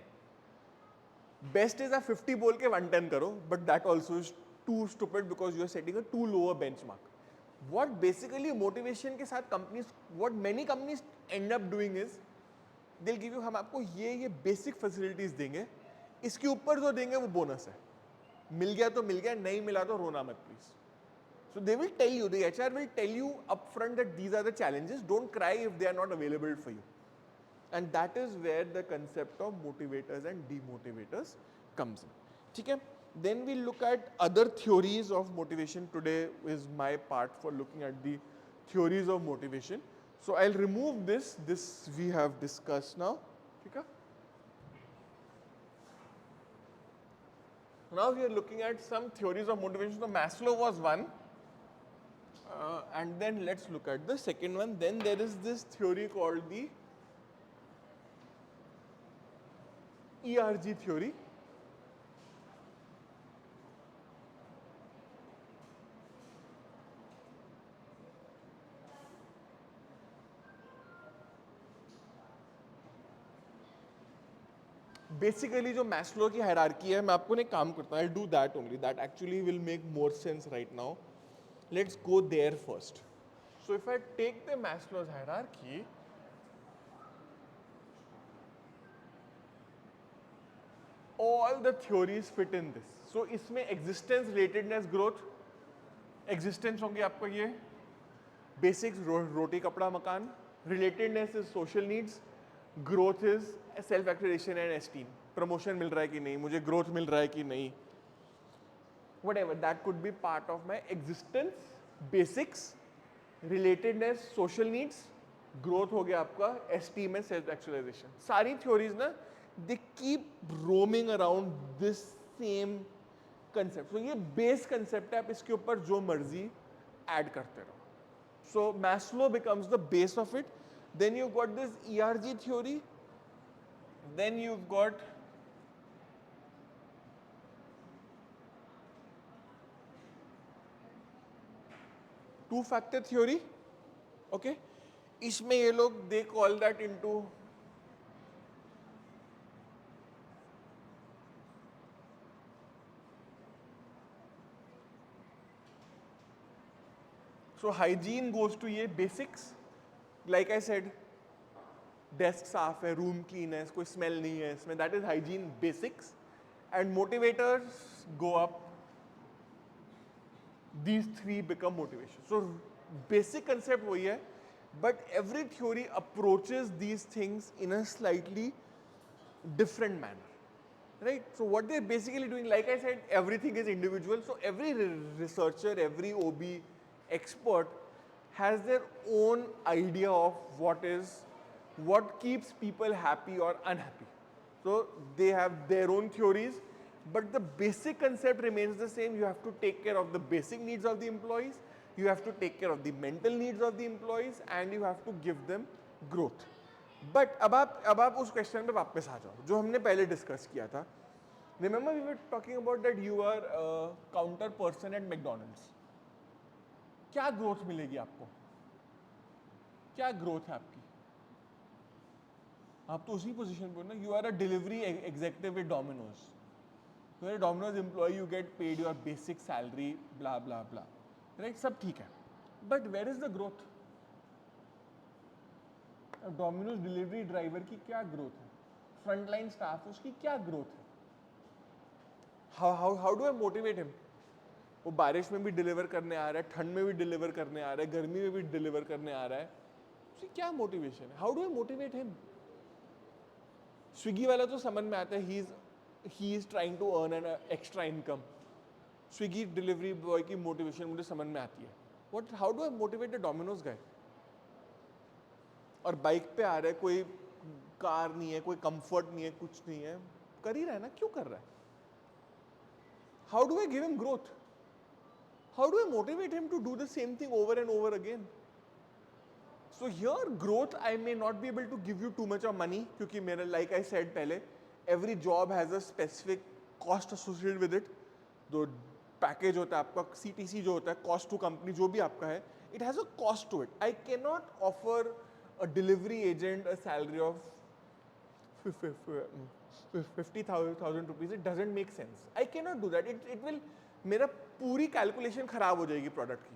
बेस्ट इज 50 बोल के 110 करो, but that also is too stupid because you are setting a too lower benchmark. What basically motivation के साथ companies, what many companies end up doing is, they'll give you, हम आपको ये basic facilities देंगे, इसके ऊपर जो देंगे वो बोनस है. मिल गया तो मिल गया, नहीं मिला तो रोना मत please. So they will tell you, the HR will tell you upfront that these are the challenges, don't cry if they are not available for you. And that is where the concept of motivators and demotivators comes in. ठीक है? Then we look at other theories of motivation. Today is my part for looking at the theories of motivation. So I'll remove this. This we have discussed now. ठीक है? Now we are looking at some theories of motivation. So Maslow was one. And then let's look at the second one. Then there is this theory called the ERG theory. बेसिकली जो Maslow की hierarchy है, मैं आपको एक काम करता हूँ, I do that only, that actually will make more sense right now. Let's go there first. So if I take the Maslow's hierarchy, all the theories fit in this. So इसमें existence, relatedness, growth. Existence होंगे आपको ये basics, रोटी कपड़ा मकान. Relatedness is social needs. Growth is self actualization and esteem. Promotion मिल रहा है कि नहीं, मुझे growth मिल रहा है कि नहीं. Whatever, that could be part of my existence, basics, relatedness, social needs. Growth हो गया आपका esteem and self actualization. सारी theories ना, they keep roaming around this same concept. So ये base concept है, आप इसके ऊपर जो मर्जी add करते रहो. So Maslow becomes the base of it. Then you've got this ERG theory. Then you've got two-factor theory. Okay, इसमें ये लोग they call that into so hygiene goes to ये basics. Like I said, desk साफ है, room clean है, कोई smell नहीं है इसमें, that is hygiene basics. And motivators go up. These three become motivation. So basic concept वही है, but every theory approaches these things in a slightly different manner. Right? So what they're basically doing, like I said, everything is individual. So every researcher, every OB expert has their own idea of what keeps people happy or unhappy. So they have their own theories, but the basic concept remains the same. You have to take care of the basic needs of the employees, you have to take care of the mental needs of the employees, and you have to give them growth. But अब आप उस question पे वापस आ जाओ जो हमने पहले discuss किया था. Remember we were talking about that you are a counter person at McDonald's. क्या ग्रोथ मिलेगी आपको? क्या ग्रोथ है आपकी? आप तो उसी पोजीशन पर ना, you are a delivery executive with Domino's. You are a Domino's employee, you get paid your basic salary, blah blah blah, right, सब ठीक है, but where is the growth? Domino's delivery driver की क्या growth है? Frontline staff उसकी क्या growth है? How do I motivate him? वो बारिश में भी डिलीवर करने आ रहा है, ठंड में भी डिलीवर करने आ रहा है, गर्मी में भी डिलीवर करने आ रहा है, उसकी क्या मोटिवेशन है? How do I motivate him? Swiggy वाला तो समझ में आता है, he is trying to earn an extra income. Swiggy delivery boy की मोटिवेशन मुझे समझ में आती है. What, how do I motivate a Domino's guy? और बाइक पे आ रहा है, कोई कार नहीं है, कोई कंफर्ट नहीं है, कुछ नहीं है, कर ही रहा है ना, क्यों कर रहा है? How do I give him growth? How do I motivate him to do the same thing over and over again? So here growth I may not be able to give you too much of money क्योंकि मेरा like I said पहले every job has a specific cost associated with it. जो package होता है आपका CTC जो होता है cost to company जो भी आपका है it has a cost to it. I cannot offer a delivery agent a salary of 50,000 rupees. It doesn't make sense. I cannot do that. It will मेरा पूरी कैलकुलेशन खराब हो जाएगी प्रोडक्ट की.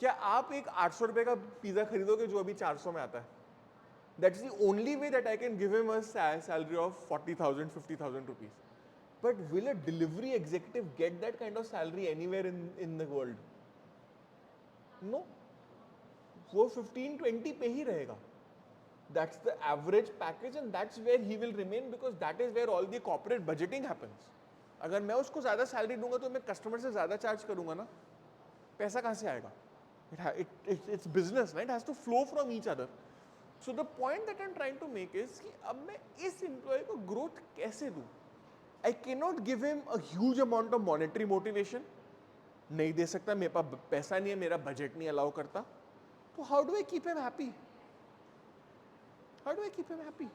क्या आप एक 800 रुपए का पिज्जा खरीदोगे जो अभी 400 में आता है? That's the only way that I can give him a salary of 40,000, 50,000 rupees. But will a delivery executive get that kind of salary anywhere in the world? No. वो 15-20 पे ही रहेगा. That's the average package and that's where he will remain because that is where all the corporate budgeting happens. अगर मैं उसको ज़्यादा salary दूंगा तो मैं कस्टमर से ज़्यादा चार्ज करूंगा ना, पैसा कहाँ से आएगा? It's business, right? It has to flow from each other. So the point that I'm trying to make is कि अब मैं इस employee को growth कैसे दूँ? I cannot give him a huge amount of monetary motivation. नहीं दे सकता, मेरे पास पैसा नहीं है, मेरा बजट नहीं अलाउ करता. तो how do I keep him happy? How do I keep him happy?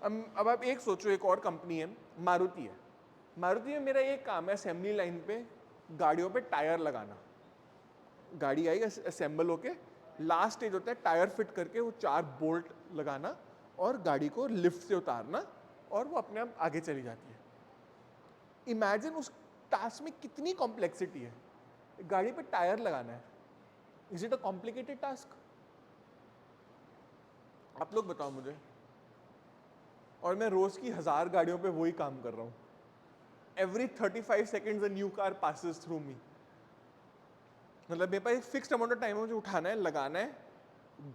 अब आप एक सोचो, एक और कंपनी है, मारुति है. मारुति में मेरा एक काम है असेंबली लाइन पे गाड़ियों पे टायर लगाना. गाड़ी आई असेंबल होके, लास्ट स्टेज होता है टायर फिट करके वो 4 बोल्ट लगाना और गाड़ी को लिफ्ट से उतारना और वो अपने आप आगे चली जाती है. इमेजिन उस टास्क में कितनी कॉम्प्लेक्सिटी है. गाड़ी पे टायर लगाना है. Is it a complicated task? आप लोग बताओ मुझे. और मैं रोज की 1000 गाड़ियों पे वही काम कर रहा हूँ. Every 35 seconds a new car passes through me. मतलब मेरे पास एक फिक्स्ड अमाउंट ऑफ टाइम है, मुझे उठाना है, लगाना है,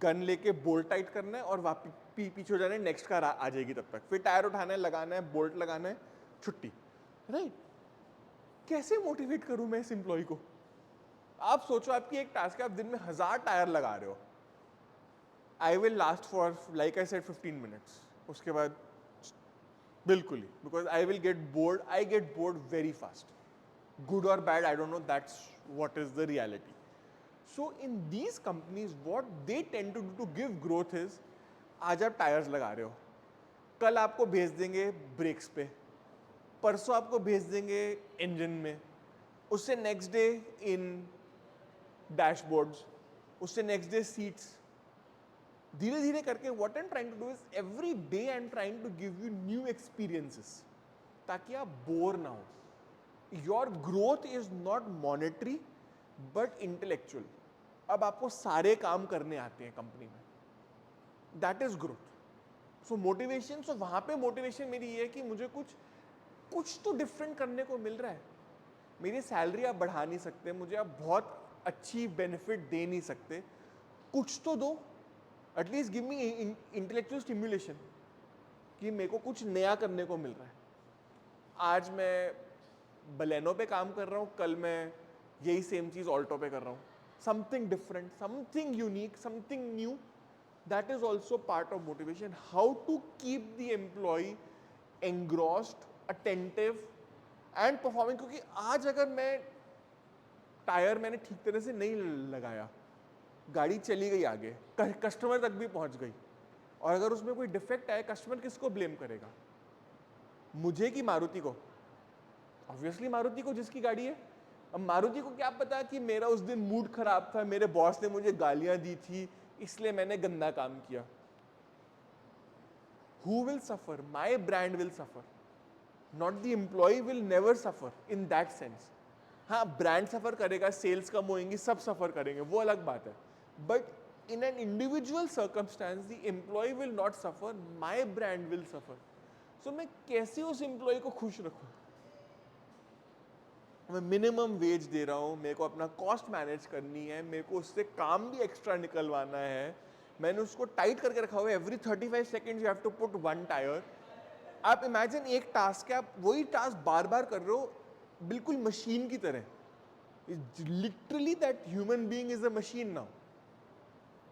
गन लेके बोल्ट टाइट करना है और वापस पीछे हो जाना है, नेक्स्ट कार आ जाएगी तब तक. फिर टायर उठाना है, लगाना है, बोल्ट लगाना है, छुट्टी. राइट? कैसे मोटिवेट करूं मैं इस एम्प्लॉय को? आप सोचो, आपकी एक टास्क है, आप दिन में 1000 टायर लगा रहे हो. I will last for like I said 15 minutes. उसके बाद बिल्कुल ही, because I will get bored. I get bored very fast. Good or bad, I don't know, that's what is the reality. So in these companies what they tend to do to give growth is, आज आप tyres लगा रहे हो, कल आपको भेज देंगे breaks पे, परसों आपको भेज देंगे इंजन में, उससे नेक्स्ट डे इन डैशबोर्ड्स, उससे नेक्स्ट डे सीट्स. धीरे धीरे करके what I'm trying to do is every day I'm trying to give you new experiences ताकि आप बोर ना हो. Your growth is not monetary but intellectual. अब आपको सारे काम करने आते हैं कंपनी में. That is growth. So motivation, so वहाँ पे motivation मेरी ये है कि मुझे कुछ तो डिफरेंट करने को मिल रहा है. मेरी सैलरी आप बढ़ा नहीं सकते, मुझे आप बहुत अच्छी बेनिफिट दे नहीं सकते, कुछ तो दो. At least give me intellectual stimulation कि मेरे को कुछ नया करने को मिल रहा है. आज मैं बलेनो पे काम कर रहा हूँ, कल मैं यही सेम चीज़ ऑल्टो पे कर रहा हूँ. Something different, something unique, something new. That is also part of motivation. How to keep the employee engrossed, attentive and performing. क्योंकि आज अगर मैं टायर मैंने ठीक तरह से नहीं लगाया, गाड़ी चली गई आगे, कस्टमर तक भी पहुंच गई, और अगर उसमें कोई डिफेक्ट आया, कस्टमर किसको ब्लेम करेगा? मुझे कि मारुति को? ऑब्वियसली मारुति को, जिसकी गाड़ी है. अब मारुति को क्या पता कि मेरा उस दिन मूड खराब था, मेरे बॉस ने मुझे गालियां दी थी, इसलिए मैंने गंदा काम किया. Who will suffer? My brand will suffer. Not the employee will never suffer in that sense. हाँ, ब्रांड सफर करेगा, सेल्स कम होंगी, सब सफर करेंगे, वो अलग बात है. But in an individual circumstance the employee will not suffer, my brand will suffer. So मैं कैसे उस एम्प्लॉय को खुश रखूं? मैं मिनिमम वेज दे रहा हूँ, मेरे को अपना कॉस्ट मैनेज करनी है, मेरे को उससे काम भी एक्स्ट्रा निकलवाना है, मैंने उसको टाइट करके रखा हुआ है. Every 35 seconds you have to put 1 tyre. आप इमेजिन एक टास्क है, आप वही टास्क बार बार कर रहे हो, बिल्कुल मशीन की तरह. Literally that human being is a machine now.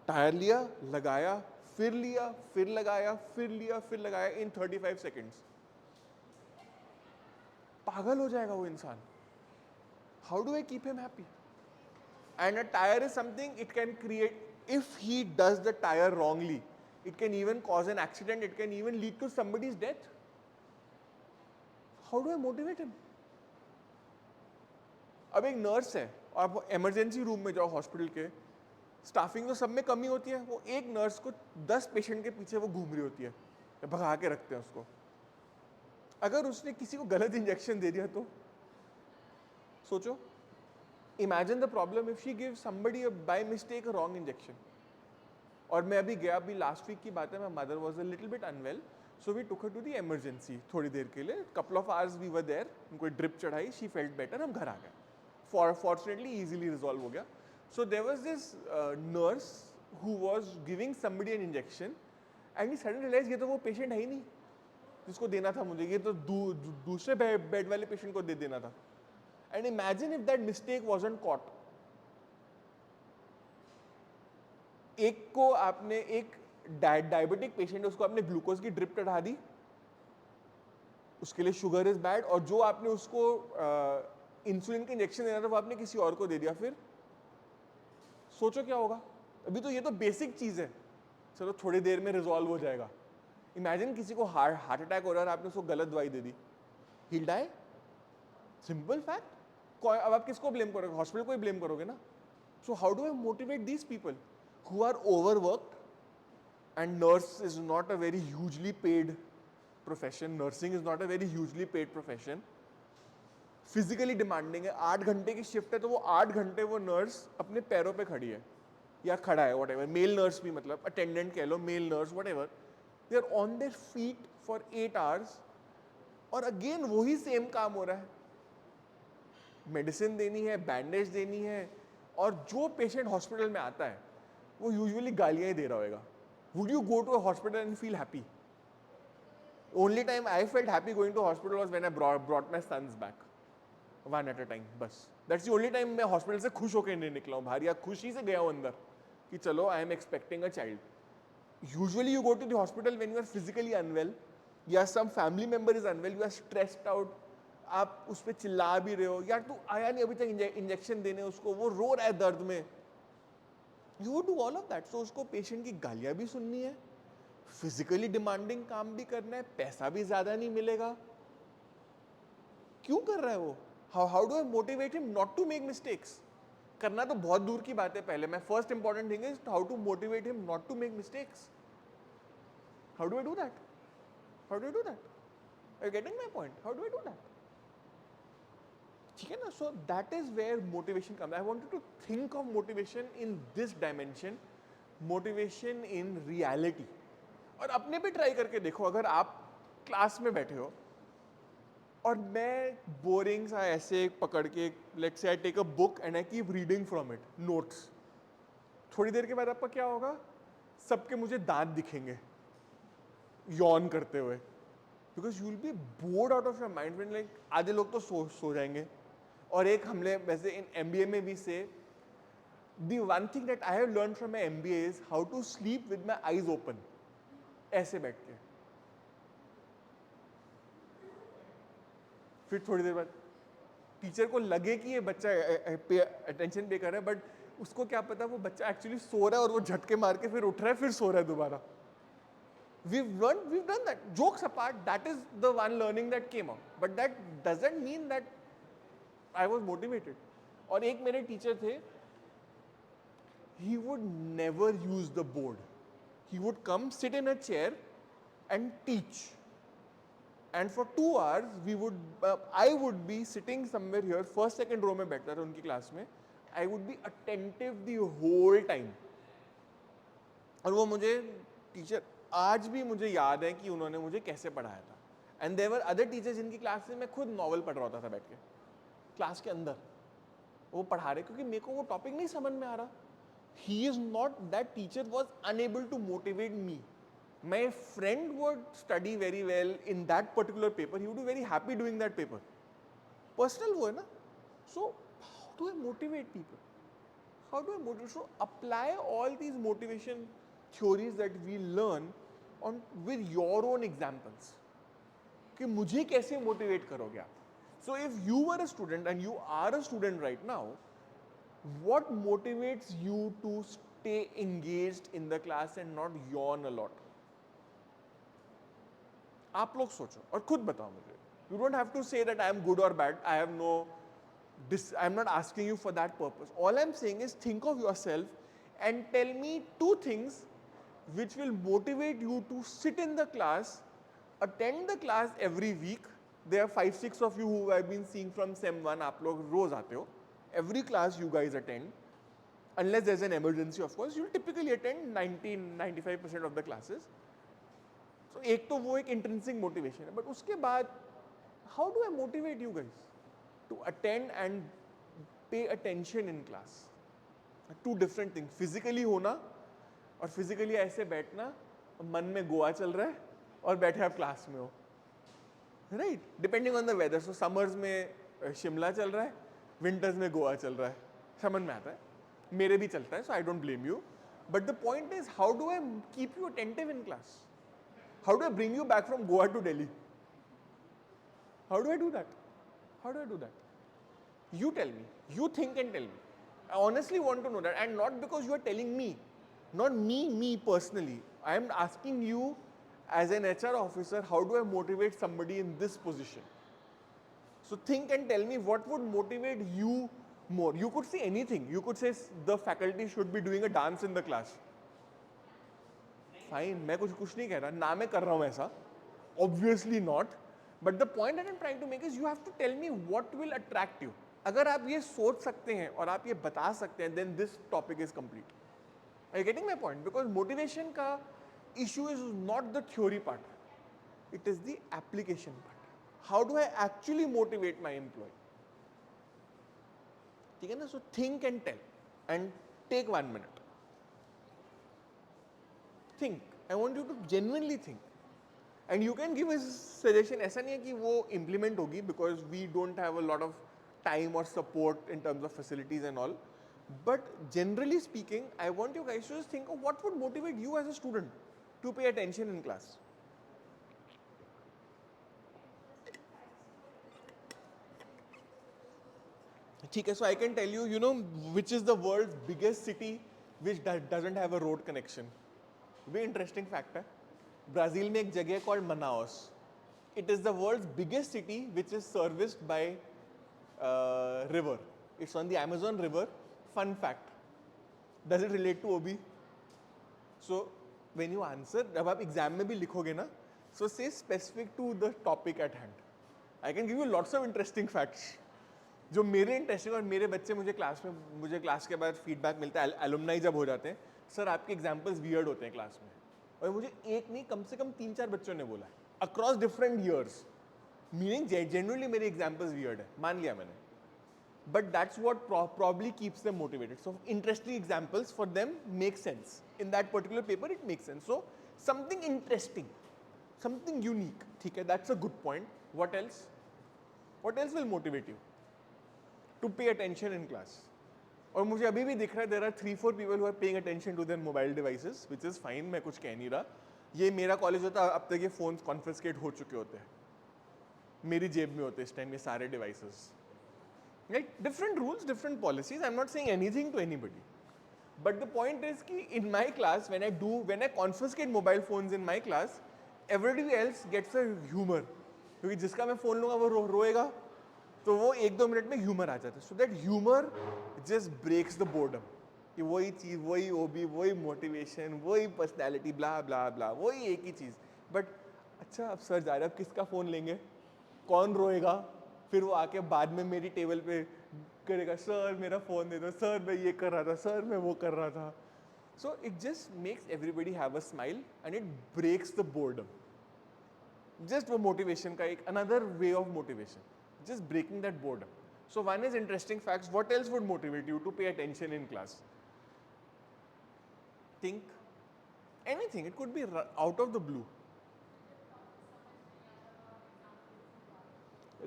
Tyre लिया, लगाया, फिर लिया, फिर लगाया, फिर लिया, फिर लगाया इन 35 सेकेंड्स. पागल हो जाएगा वो इंसान. How do I keep him happy? And a tire is something it can create, if he does the tire wrongly, it can even cause an accident, it can even lead to somebody's death. How do I motivate him? अब एक nurse है, आप emergency room में जाओ hospital के, staffing तो सब में कमी होती है, वो एक नर्स को 10 पेशेंट के पीछे वो घूम रही होती है, भगा के रखते हैं उसको. अगर उसने किसी को गलत इंजेक्शन दे दिया तो सोचो. Imagine the problem if she gives somebody by mistake a wrong injection. और मैं अभी गया, अभी लास्ट वीक की बात है, my mother was a little bit unwell, so we took her to the emergency थोड़ी देर के लिए. couple of hours we were there, उनको ड्रिप चढ़ाई, she felt better, हम घर आ गए. Fortunately easily resolve हो गया. So there was this nurse who was giving somebody an injection and he suddenly realized ये तो वो patient है ही नहीं जिसको देना था मुझे, ये तो दूसरे बेड वाले पेशेंट को दे देना था. And imagine if that mistake wasn't caught. एक को आपने, एक डायबिटिक पेशेंट, उसको आपने ग्लूकोज की ड्रिप चढ़ा दी, उसके लिए शुगर इज बैड, और जो आपने उसको इंसुलिन का इंजेक्शन देना था वो आपने किसी और को दे दिया. फिर सोचो क्या होगा. अभी तो ये तो बेसिक चीज है, चलो थोड़ी देर में रिजॉल्व हो जाएगा. इमेजिन किसी को हार्ट अटैक हो रहा है, आपने उसको गलत दवाई दे दी, he'll die. Simple fact. अब आप किसको ब्लेम करोगे? हॉस्पिटल को ही ब्लेम करोगे ना. So how do I motivate these people who are overworked? And nurse is not a very hugely paid profession. Nursing is not a very hugely paid profession. Physically demanding है. 8 घंटे की shift है, तो वो 8 घंटे वो नर्स अपने पैरों पे खड़ी है या खड़ा है, वट एवर. मेल नर्स भी, मतलब अटेंडेंट कह लो, male nurse, whatever, they are on their feet for 8 hours. और अगेन वही सेम काम हो रहा है. मेडिसिन देनी है, बैंडेज देनी है, और जो पेशेंट हॉस्पिटल में आता है वो यूजुअली गालियां ही दे रहा होगा. Would you go to a hospital and feel happy? Only time I felt happy going to hospital was when I brought my sons back, one at a time. बस that's the only time मैं hospital से खुश होकर नहीं निकला हूँ बाहर, या खुशी से गया हूँ अंदर कि चलो I am expecting a child. Usually you go to the hospital when you are physically unwell, या some family member is unwell, you are stressed out, आप उस पर चिल्ला भी रहे हो, यार तू आया नहीं अभी तक इंजेक्शन देने उसको, वो रो रहा है दर्द में. You do all of that. So उसको पेशेंट की गालियां भी सुननी है, फिजिकली डिमांडिंग काम भी करना है, पैसा भी ज्यादा नहीं मिलेगा. क्यों कर रहा है वो? How do I motivate him not to make mistakes? करना तो बहुत दूर की बात है. पहले मैं first important thing is how to motivate him not to make mistakes. How do I do that? How do I do that? Are you getting my point? How do I do that? ठीक है ना. So that is where motivation comes. I wanted to think of motivation in this dimension, motivation in reality. और अपने भी try करके देखो. अगर आप क्लास में बैठे हो और मैं बोरिंग सा ऐसे पकड़ के, let's say I take a book and I keep reading from it, notes, थोड़ी देर के बाद आपका क्या होगा? सबके मुझे दांत दिखेंगे यॉन करते हुए, because you will B board out of your mind. Like आधे लोग तो सो जाएंगे. और एक हमने वैसे इन MBA में भी say, the one thing that I have learn from my MBA is how to sleep with my eyes open, ऐसे बैठ के. फिर थोड़ी देर बाद टीचर को लगे कि ये बच्चा अटेंशन पे कर रहा है, बट उसको क्या पता वो बच्चा एक्चुअली सो रहा है और वो झटके मार के फिर उठ रहा है, फिर सो रहा है दोबारा. we've done that. Jokes apart, that is the one learning that came out, but that doesn't mean that I was motivated. और एक मेरे टीचर थे, he would never use the board. He would come sit in a chair and teach, and for 2 hours we would I would be sitting somewhere here, first second row में बैठता था उनकी class में. I would be attentive the whole time. और वो मुझे teacher आज भी मुझे याद है कि उन्होंने मुझे कैसे पढ़ाया था. And there were other teachers जिनकी क्लास में मैं खुद नॉवल पढ़ रहा होता था बैठ के क्लास के अंदर, वो पढ़ा रहे क्योंकि मेरे को वो टॉपिक नहीं समझ में आ रहा. He is not, that teacher was unable to motivate me. My friend would study very well in that particular paper, he would be very happy doing that paper, Personal वो है ना. So how do I motivate people? How do I motivate? So apply all these motivation theories that we learn on with your own examples. कि मुझे कैसे motivate करोगे आप? So if you were a student and you are a student right now, what motivates you to stay engaged in the class and not yawn a lot? आप लोग सोचो और खुद बताओ मुझे. You don't have to say that I am good or bad. I have no I'm not asking you for that purpose. All I'm saying is think of yourself and tell me two things which will motivate you to sit in the class, attend the class every week. There are 5-6 of you who I've been seeing from Sem 1. आप लोग रोज आते हो. Every class you guys attend. Unless there's an emergency, of course, you'll typically attend 90-95% of the classes. So एक तो वो एक intrinsic motivation है. But उसके बाद how do I motivate you guys to attend and pay attention in class? Two different things. Physically होना और physically ऐसे बैठना मन में गोवा चल रहा है और बैठे आप क्लास में हो. Right? Depending on the weather. So summers में शिमला चल रहा है, winters में गोवा चल रहा है. समझ में आता है. मेरे भी चलता है, so I don't blame you. But the point is, how do I keep you attentive in class? How do I bring you back from Goa to Delhi? How do I do that? How do I do that? You tell me. You think and tell me. I honestly want to know that, and not because you are telling me, not me personally. I am asking you as an HR officer, how do I motivate somebody in this position? So think and tell me what would motivate you more. You could say anything. You could say the faculty should be doing a dance in the class. Fine, मैं कुछ नहीं कह रहा, ना मैं कर रहा हूँ ऐसा. Obviously not. But the point that I'm trying to make is you have to tell me what will attract you. अगर आप ये सोच सकते हैं और आप ये बता सकते हैं, then this topic is complete. Are you getting my point? Because motivation का issue is not the theory part. It is the application part. How do I actually motivate my employee? ठीक है ना? So think and tell and take 1 minute. Think. I want you to genuinely think. And you can give a suggestion. ऐसा नहीं है कि वो implement होगी because we don't have a lot of time or support in terms of facilities and all. But generally speaking, I want you guys to just think of what would motivate you as a student to pay attention in class. ठीक है, so I can tell you, you know, which is the world's biggest city which doesn't have a road connection. Very interesting fact है. Brazil में एक जगह called Manaus. It is the world's biggest city which is serviced by river. It's on the Amazon River. Fun fact. Does it relate to OB? So when you answer, जब आप exam में भी लिखोगे ना, so say specific to the topic at hand. I can give you lots of interesting facts. जो मेरे interesting और मेरे बच्चे मुझे क्लास के बाद फीडबैक मिलता है, एलुमनाई जब हो जाते हैं, सर आपके एग्जाम्पल्स वियर्ड होते हैं क्लास में. और मुझे एक नहीं कम से कम 3-4 बच्चों ने बोला है across different years. Meaning genuinely मेरे एग्जाम्पल्स वियर्ड है, मान लिया मैंने. But that's what probably keeps them motivated. So interesting examples for them make sense. In that particular paper, it makes sense. So something interesting, something unique. Okay, that's a good point. What else? What else will motivate you to pay attention in class? और मुझे अभी भी दिख रहा है there are 3-4 people who are paying attention to their mobile devices, which is fine. मैं कुछ कह नहीं रहा. ये मेरा कॉलेज होता, अब तक ये फोन्स कॉन्फिस्केट हो चुके होते हैं, मेरी जेब में होते इस टाइम ये सारे devices. Right? Different rules, different policies. I'm not saying anything to anybody. But the point is कि in my class, when I confiscate mobile phones in my class, everybody else gets a humor. क्योंकि जिसका मैं phone लूँगा वो रोएगा, तो वो 1-2 minute में humour आ जाता है. So that humor just breaks the boredom. कि वही चीज़, वही ओबी, वही मोटिवेशन, वही पर्सनैलिटी, ब्ला ब्ला ब्ला, वही एक ही चीज़. बट अच्छा अब सर जा रहे हैं, अब किसका फ़ोन लेंगे, कौन रोएगा, फिर वो आके बाद में मेरी टेबल पे करेगा, सर मेरा फ़ोन दे दो, सर मैं ये कर रहा था, सर मैं वो कर रहा था. So it just makes everybody have a smile and it breaks the boredom. Just वो मोटिवेशन का एक another way of motivation, just breaking that boredom. So one is interesting facts. What else would motivate you to pay attention in class? Think anything. It could be out of the blue.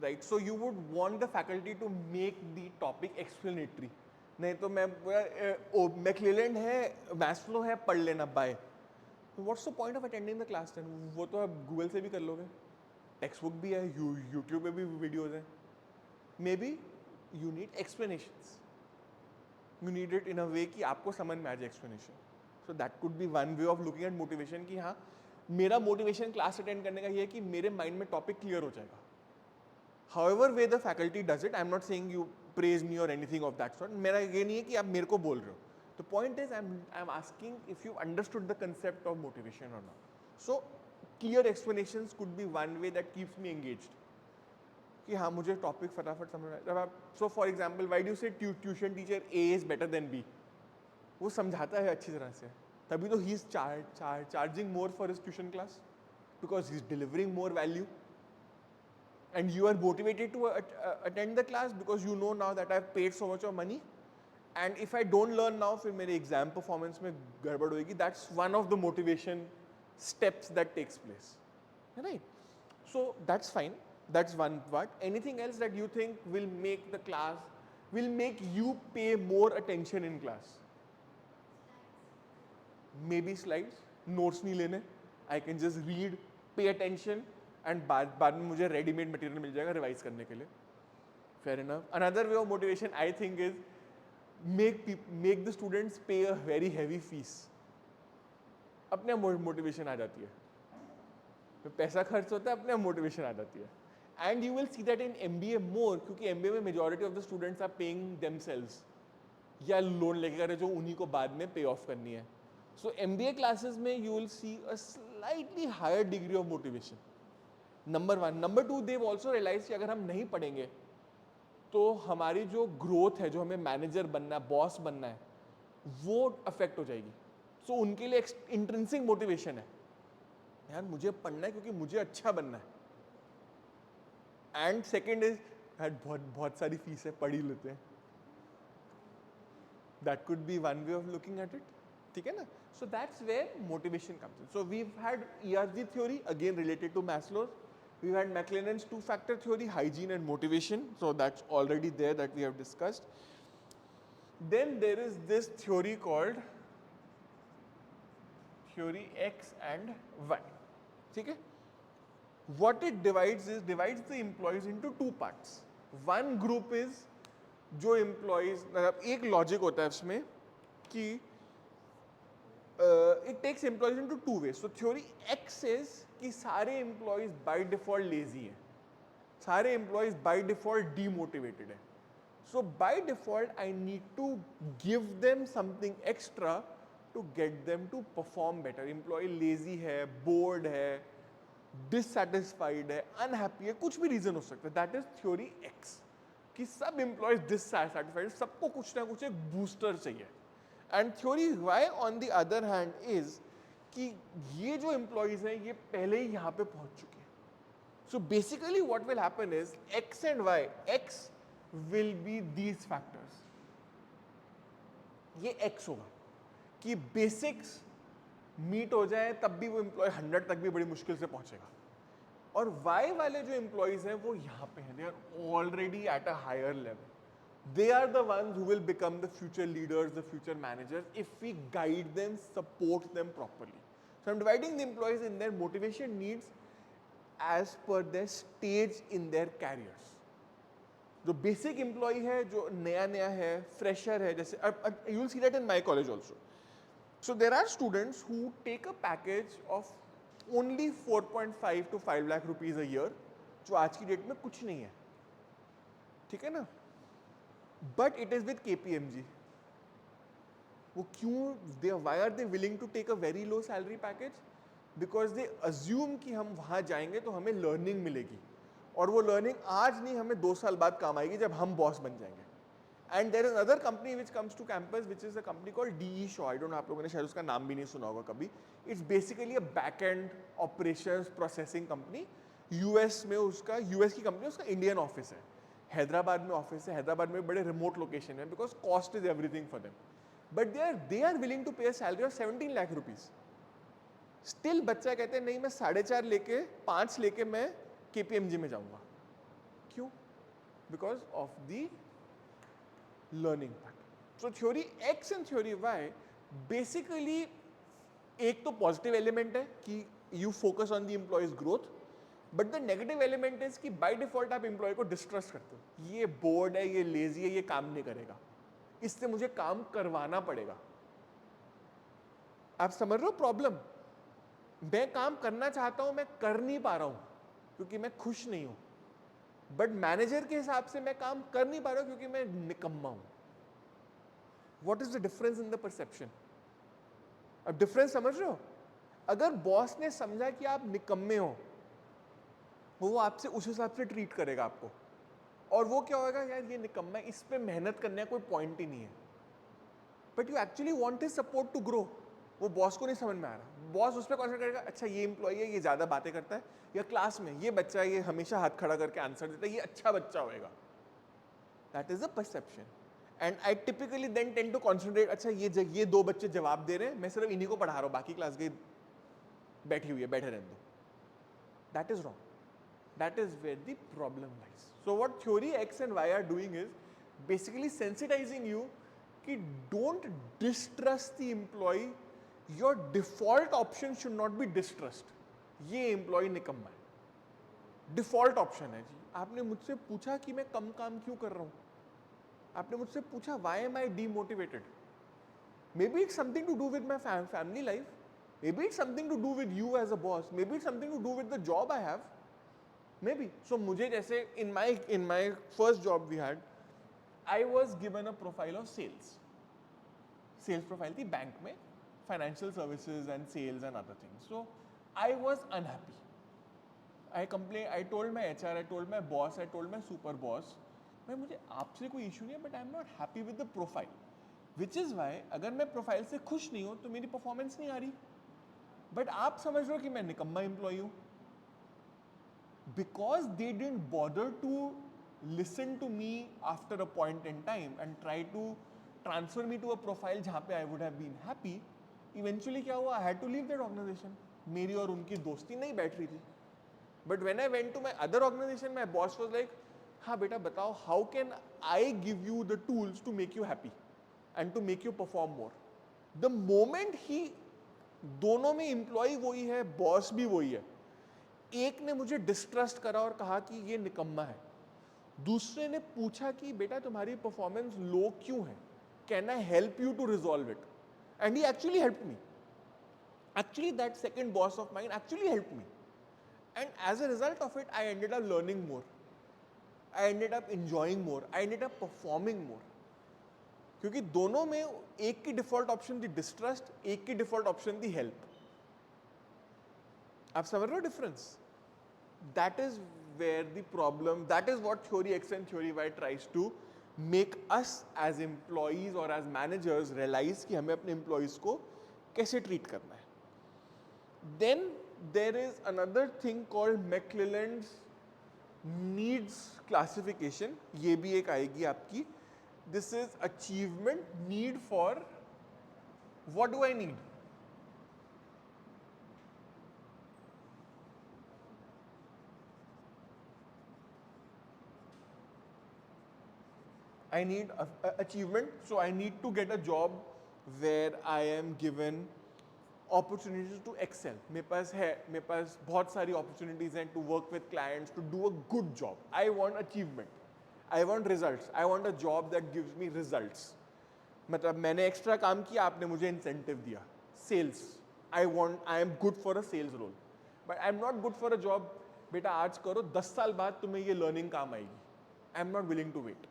Right? So you would want the faculty to make the topic explanatory. नहीं तो McClelland है, Maslow है, पढ़ लेना, bye. What's the point of attending the class then? वो तो आप Google से भी कर लोगे, टेक्स्ट बुक भी है, यूट्यूब पे भी वीडियोज हैं. May be you need explanations, you need it in a way कि आपको समझ में आ जाए explanation. So that could be one way of looking at motivation कि हाँ, मेरा मोटिवेशन क्लास अटेंड करने का ये है कि मेरे माइंड में टॉपिक क्लियर हो जाएगा. However way the faculty does it, I'm not saying you praise me or anything of that sort. मेरा ये नहीं है कि आप मेरे को बोल रहे हो. The point is I'm asking if you understood the concept of motivation or not. So clear explanations could be one way that keeps me engaged. कि हाँ मुझे टॉपिक फटाफट समझ में. जब आप so for example why do you say tuition teacher A is better than B? वो समझाता है अच्छी तरह से, तभी तो he is charging more for his tuition class because he is delivering more value. And you are motivated to attend the class because you know now that I've paid so much of money. And if I don't learn now, फिर मेरे exam performance में गड़बड़ होएगी. That's one of the motivation steps that takes place, right? So that's fine. That's one part. Anything else that you think will make the class, will make you pay more attention in class? Maybe slides, notes नहीं लेने. I can just read, pay attention. And बाद में मुझे readymade material मिल जाएगा revise करने के लिए. Fair enough. Another way of motivation I think is make the students पे अ वेरी हैवी फीस. अपने मोटिवेशन आ जाती है, तो पैसा खर्च होता है, अपने मोटिवेशन आ जाती है. And you will see that in MBA more, क्योंकि MBA में majority of the students are paying themselves या लोन लेके करे जो उन्हीं को बाद में पे ऑफ करनी है. सो MBA क्लासेस में you will see a slightly higher degree of motivation. Number one. Number two, they also realise कि अगर हम नहीं पढ़ेंगे तो हमारी जो ग्रोथ है, जो हमें मैनेजर बनना है, बॉस बनना है, वो अफेक्ट हो जाएगी. सो उनके लिए इंट्रिंसिक मोटिवेशन है, यार मुझे पढ़ना है क्योंकि मुझे अच्छा बनना है. एंड सेकेंड इज बहुत सारी फीस है, पढ़ ही लेते हैं. That could be one way of looking at it. ठीक है ना? So that's where motivation comes in. So we had ERG theory again related to Maslow. We had McLennan's two-factor theory, hygiene and motivation. So that's already there that we have discussed. Then there is this theory called theory X and Y. Okay? What it divides is divides the employees into two parts. One group is जो employees, मतलब एक logic होता है उसमें कि it takes employees into two ways. So theory X says कि सारे employees by default lazy हैं, सारे employees by default demotivated हैं. So by default I need to give them something extra to get them to perform better. Employee lazy है, bored है, dissatisfied है, unhappy है, कुछ भी reason हो सकता है. That is theory X. कि सब employees dissatisfied, सबको कुछ ना कुछ एक booster चाहिए. And theory Y on the other hand is कि ये जो employees हैं ये पहले ही यहाँ पे पहुँच चुके हैं. So basically what will happen is X and Y, X will be these factors. ये X होगा कि basics meet हो जाए तब भी वो employee 100 तक भी बड़ी मुश्किल से पहुँचेगा. और Y वाले जो employees हैं वो यहाँ पे हैं, they are already at a higher level. They are the ones who will become the future leaders, the future managers, if we guide them, support them properly. So I'm dividing the employees in their motivation needs as per their stage in their careers. जो basic employee है, जो नया है, fresher है, जैसे you will see that in my college also. So there are students who take a package of only 4.5 to 5 lakh rupees a year, जो आज की डेट में कुछ नहीं है. ठीक है ना? But it is with KPMG. वो क्यों? Why are they willing to take a very low salary package? Because they assume कि हम वहाँ जाएंगे तो हमें learning मिलेगी, और वो learning आज नहीं, हमें 2 साल बाद काम आएगी जब हम boss बन जाएंगे. And there is another company which comes to campus, which is a company called DE Shaw. I don't know, आप लोगों ने शायद उसका नाम भी नहीं सुना होगा कभी. It's basically a back-end operations processing company. US में उसका, US की company, उसका Indian office है. हैदराबाद में ऑफिस है, हैदराबाद में बड़े रिमोट लोकेशन है, because cost is everything for them. But they are willing to pay salary of 17 lakh rupees. Still बच्चा कहते हैं नहीं, मैं 4.5 लेके 5 लेके मैं KPMG में जाऊंगा. क्यों? Because of the learning part. So theory X and theory Y basically एक तो पॉजिटिव एलिमेंट है कि you focus on the employee's growth, but the negative element is that by default आप एम्प्लॉय को डिस्ट्रस्ट करते हो. ये बोर्ड है, ये लेजी है, ये काम नहीं करेगा, इससे मुझे काम करवाना पड़ेगा. आप समझ रहे हो प्रॉब्लम? मैं काम करना चाहता हूं, मैं कर नहीं पा रहा हूं क्योंकि मैं खुश नहीं हूं. बट मैनेजर के हिसाब से मैं काम कर नहीं पा रहा हूं क्योंकि मैं निकम्मा हूं. What is the difference in the perception? अब डिफरेंस समझ रहे हो? अगर बॉस ने समझा कि आप निकम्मे हो, वो आपसे उस हिसाब से ट्रीट करेगा आपको. और वो क्या होगा, यार ये निकम्मा है, इस पे मेहनत करने का कोई पॉइंट ही नहीं है. But you actually want his support to grow. वो बॉस को नहीं समझ में आ रहा. बॉस उस पर कॉन्सेंट्रेट करेगा, अच्छा ये एम्प्लॉय है, ये ज्यादा बातें करता है, या क्लास में ये बच्चा है, ये हमेशा हाथ खड़ा करके आंसर देता है, ये अच्छा बच्चा होएगा. That is a perception. And I typically then tend to concentrate, अच्छा ये दो बच्चे जवाब दे रहे हैं, मैं सिर्फ इन्हीं को पढ़ा रहा हूँ, बाकी क्लास गई बैठी हुई है, बैठे रहने दो. That is wrong. That is where the problem lies. So what theory X and Y are doing is basically sensitizing you कि don't distrust the employee. Your default option should not be distrust. ये employee निकम्मा है. Default option है जी. आपने मुझसे पूछा कि मैं कम काम क्यों कर रहा हूँ. आपने मुझसे पूछा why am I demotivated? Maybe it's something to do with my family life. Maybe it's something to do with you as a boss. Maybe it's something to do with the job I have. Maybe. So मुझे जैसे in my first job we had, I was given a profile of sales. Sales profile थी bank में, financial services and sales and other things. So I was unhappy. I complained. I told my HR, I told my boss, I told my super boss, मैं मुझे आपसे कोई issue नहीं है, but I'm not happy with the profile. Which is why अगर मैं profile से खुश नहीं हूँ तो मेरी परफॉर्मेंस नहीं आ रही. बट आप समझ रहे हो कि मैं निकम्मा एम्प्लॉय हूँ. Because they didn't bother to listen to me after a point in time and try to transfer me to a profile जहाँ पे I would have been happy, eventually क्या हुआ, I had to leave that organization. मेरी और उनकी दोस्ती नहीं बैठ रही थी. But when I went to my other organization, my boss was like, हाँ बेटा बताओ, how can I give you the tools to make you happy and to make you perform more? The moment he, दोनों में employee वही है, boss भी वही है. एक ने मुझे डिस्ट्रस्ट करा और कहा कि ये निकम्मा है. दूसरे ने पूछा कि बेटा तुम्हारी परफॉर्मेंस लो क्यों है, can I help you to resolve it. And he actually help me. Actually that second boss of mine actually help me. And as a result of it I ended up learning more, I ended up enjoying more, I ended up performing more. क्योंकि दोनों में एक की default option थी distrust, एक की default option थी help. आप समझ रहे हो difference? That is where the problem, that is what theory X and theory Y tries to make us as employees or as managers realize कि हमें अपने employees को कैसे treat करना है. Then there is another thing called McClelland's needs classification. ये भी एक आएगी आपकी. This is achievement need for what do I need? I need achievement, so I need to get a job where I am given opportunities to excel. मेरे पास है, मेरे पास बहुत सारी opportunities हैं to work with clients, to do a good job. I want achievement. I want results. I want a job that gives me results. मतलब मैंने extra काम किया, आपने मुझे incentive दिया. Sales. I am good for a sales role. But I am not good for a job. बेटा आज करो, 10 साल बाद तुम्हें ये learning काम आएगी. I am not willing to wait.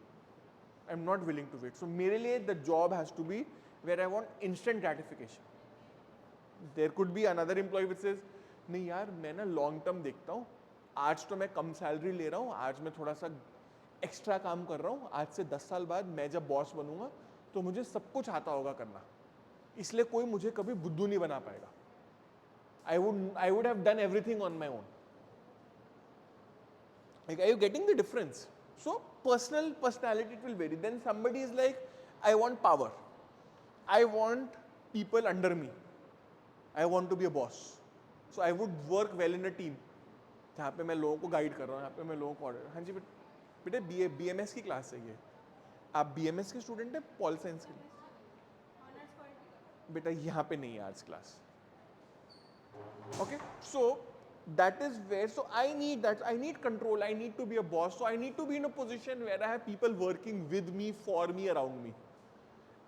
I'm not willing to wait. So मेरे लिए the job has to be where I want instant gratification. There could be another employee which says, नहीं यार मैं ना long term देखता हूँ, आज तो मैं कम सैलरी ले रहा हूँ, आज मैं थोड़ा सा एक्स्ट्रा काम कर रहा हूँ, आज से 10 साल बाद मैं जब बॉस बनूंगा तो मुझे सब कुछ आता होगा करना, इसलिए कोई मुझे कभी बुद्धू नहीं बना पाएगा. I would have done everything on my own. Like, are you getting the difference? So personality it will vary. Then somebody is like, I want power. I want people under me. I want to be a boss. So I would work well in a team. जहाँ पे मैं लोगों को guide कर रहा हूँ, यहाँ पे मैं लोगों को ऑर्डर, हाँ जी बट बेटा BMS की क्लास है ये, आप BMS के स्टूडेंट हैं पॉल साइंस के? बेटा यहाँ पे नहीं है arts class. Okay, so that is where, so I need control, I need to be a boss, so I need to be in a position where I have people working with me, for me, around me.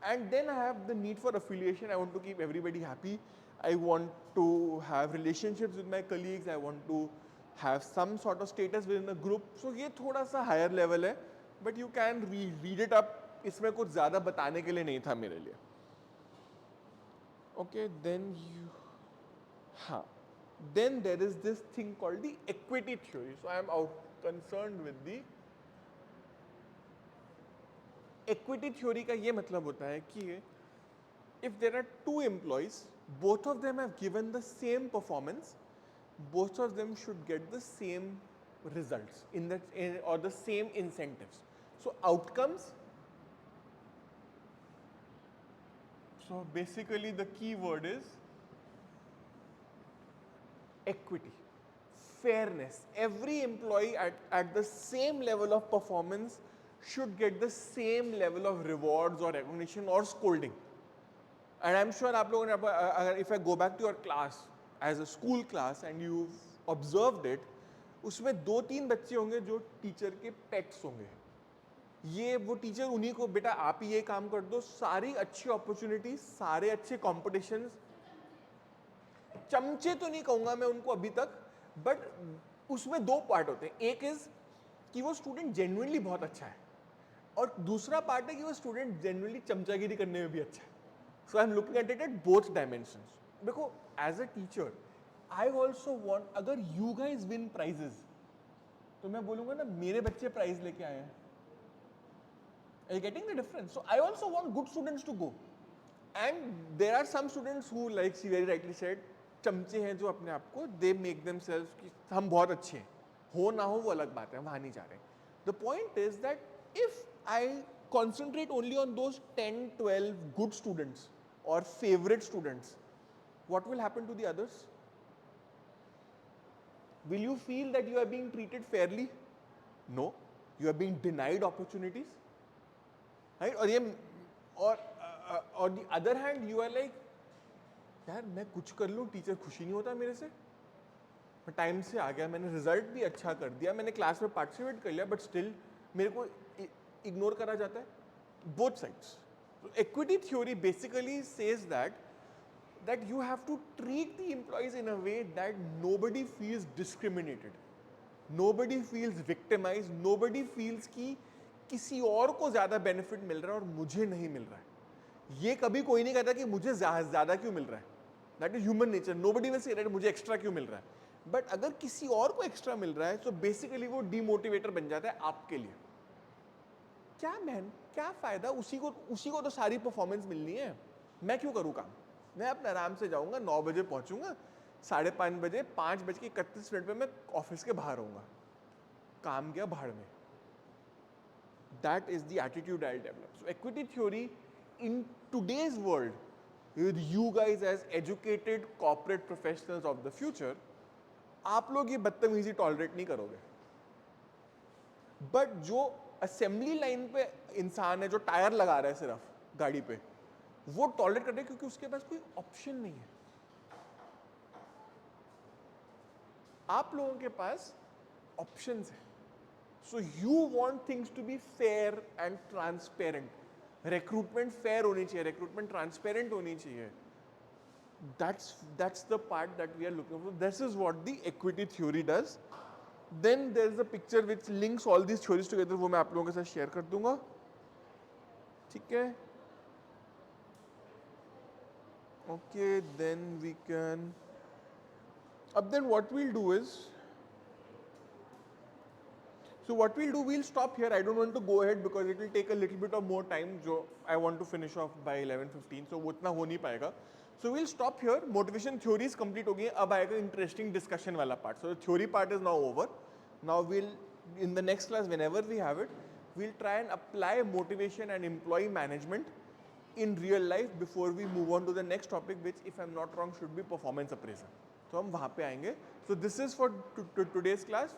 And then I have the need for affiliation. I want to keep everybody happy. I want to have relationships with my colleagues. I want to have some sort of status within the group. So ये थोड़ा सा higher level है, but you can read it up. इसमें कुछ ज़्यादा बताने के लिए नहीं था मेरे लिए. Okay, then you, हाँ, then there is this thing called the equity theory. So I am concerned with the equity theory का ये मतलब होता है कि if there are two employees, both of them have given the same performance, both of them should get the same results or the same incentives. So outcomes. So basically the key word is equity, fairness. Every employee at the same level of performance should get the same level of rewards or recognition or scolding. And I'm sure आप लोगों ने, if I go back to your class as a school class and you've observed it, उसमें 2-3 बच्चे होंगे जो teacher के pets होंगे. ये वो टीचर उन्हीं को, बेटा आप ही ये काम कर दो, सारी अच्छी अपॉर्चुनिटी, सारे अच्छे कॉम्पिटिशन्स, चमचे तो नहीं कहूंगा मैं उनको अभी तक, बट उसमें 2 पार्ट होते हैं. एक इज कि वो स्टूडेंट जेन्युइनली बहुत अच्छा है, और दूसरा पार्ट है कि वो स्टूडेंट जेन्युइनली चमचागिरी करने में भी अच्छा है. So I am looking at it at both dimensions. देखो as a teacher I also want, अगर यू गाइज विन प्राइजेस तो मैं बोलूंगा ना मेरे बच्चे प्राइज लेके आए हैं. Are you getting the difference? So I also want good students to go. And there are some students who, like she very rightly said, चमचे हैं जो अपने आप को, they make themselves कि हम बहुत अच्छे हैं, हो ना हो वो अलग बात है, वहाँ नहीं जा रहे. The point is that if I concentrate only on those 10-12 good students or favorite students, what will happen to the others? Will you feel that you are being treated fairly? No, you are being denied opportunities. Right? और ये और the other hand you are like, यार मैं कुछ कर लूँ teacher खुशी नहीं होता मेरे से. मैं टाइम से आ गया, मैंने रिजल्ट भी अच्छा कर दिया, मैंने क्लास में पार्टिसिपेट कर लिया, बट स्टिल मेरे को इग्नोर करा जाता है. Both sides. Equity theory basically says that you have to treat the employees in a way that nobody feels discriminated, nobody feels victimized, nobody feels कि किसी और को ज्यादा बेनिफिट मिल रहा है और मुझे नहीं मिल रहा है. ये कभी कोई नहीं कहता कि मुझे ज्यादा क्यों मिल रहा है. That is human nature. Nobody will say that मुझे एक्स्ट्रा क्यों मिल रहा है. बट अगर किसी और को एक्स्ट्रा मिल रहा है तो बेसिकली वो डीमोटिवेटर बन जाता है आपके लिए. क्या मैन, क्या फायदा, उसी को तो सारी परफॉर्मेंस मिलनी है, मैं क्यों करूँ काम. मैं अपने आराम से जाऊंगा, 9 बजे पहुंचूंगा, 5:30 बजे 5:31 पे मैं ऑफिस के बाहर होऊंगा. काम गया भाड़ में. That is the attitude I'll develop. So equity theory in today's world, with you guys as educated corporate professionals of the future, आप लोग ये बदतमीजी टॉलरेट नहीं करोगे. बट जो असेंबली लाइन पे इंसान है जो टायर लगा रहा है सिर्फ गाड़ी पे, वो टॉलरेट कर रहे हैं क्योंकि उसके पास कोई ऑप्शन नहीं है. आप लोगों के पास ऑप्शंस है. So you want things to be fair and transparent. Recruitment fair होनी चाहिए, recruitment transparent होनी चाहिए. That's the part that we are looking for. This is what the equity theory does. Then there is a picture which links all these theories together. वो मैं आप लोगों के साथ share कर दूंगा. ठीक है? Okay, then we can. अब then what we'll do is. So what we'll do, we'll stop here. I don't want to go ahead because it will take a little bit of more time. जो I want to finish off by 11:15, so वो इतना हो नहीं पाएगा. So we'll stop here. Motivation theories complete हो गई. अब आएगा interesting discussion वाला part. So the theory part is now over. Now we'll, in the next class, whenever we have it, we'll try and apply motivation and employee management in real life before we move on to the next topic, which, if I'm not wrong, should be performance appraisal. So हम वहाँ पे आएंगे. So this is for today's class.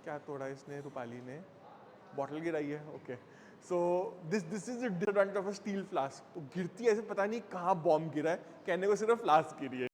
क्या तोड़ा इसने रूपाली ने? Bottle गिराई है. Okay. So this is the disadvantage of a steel flask. तो गिरती है ऐसे, पता नहीं कहाँ बॉम्ब गिरा है, कहने को सिर्फ फ्लास्क गिरी है.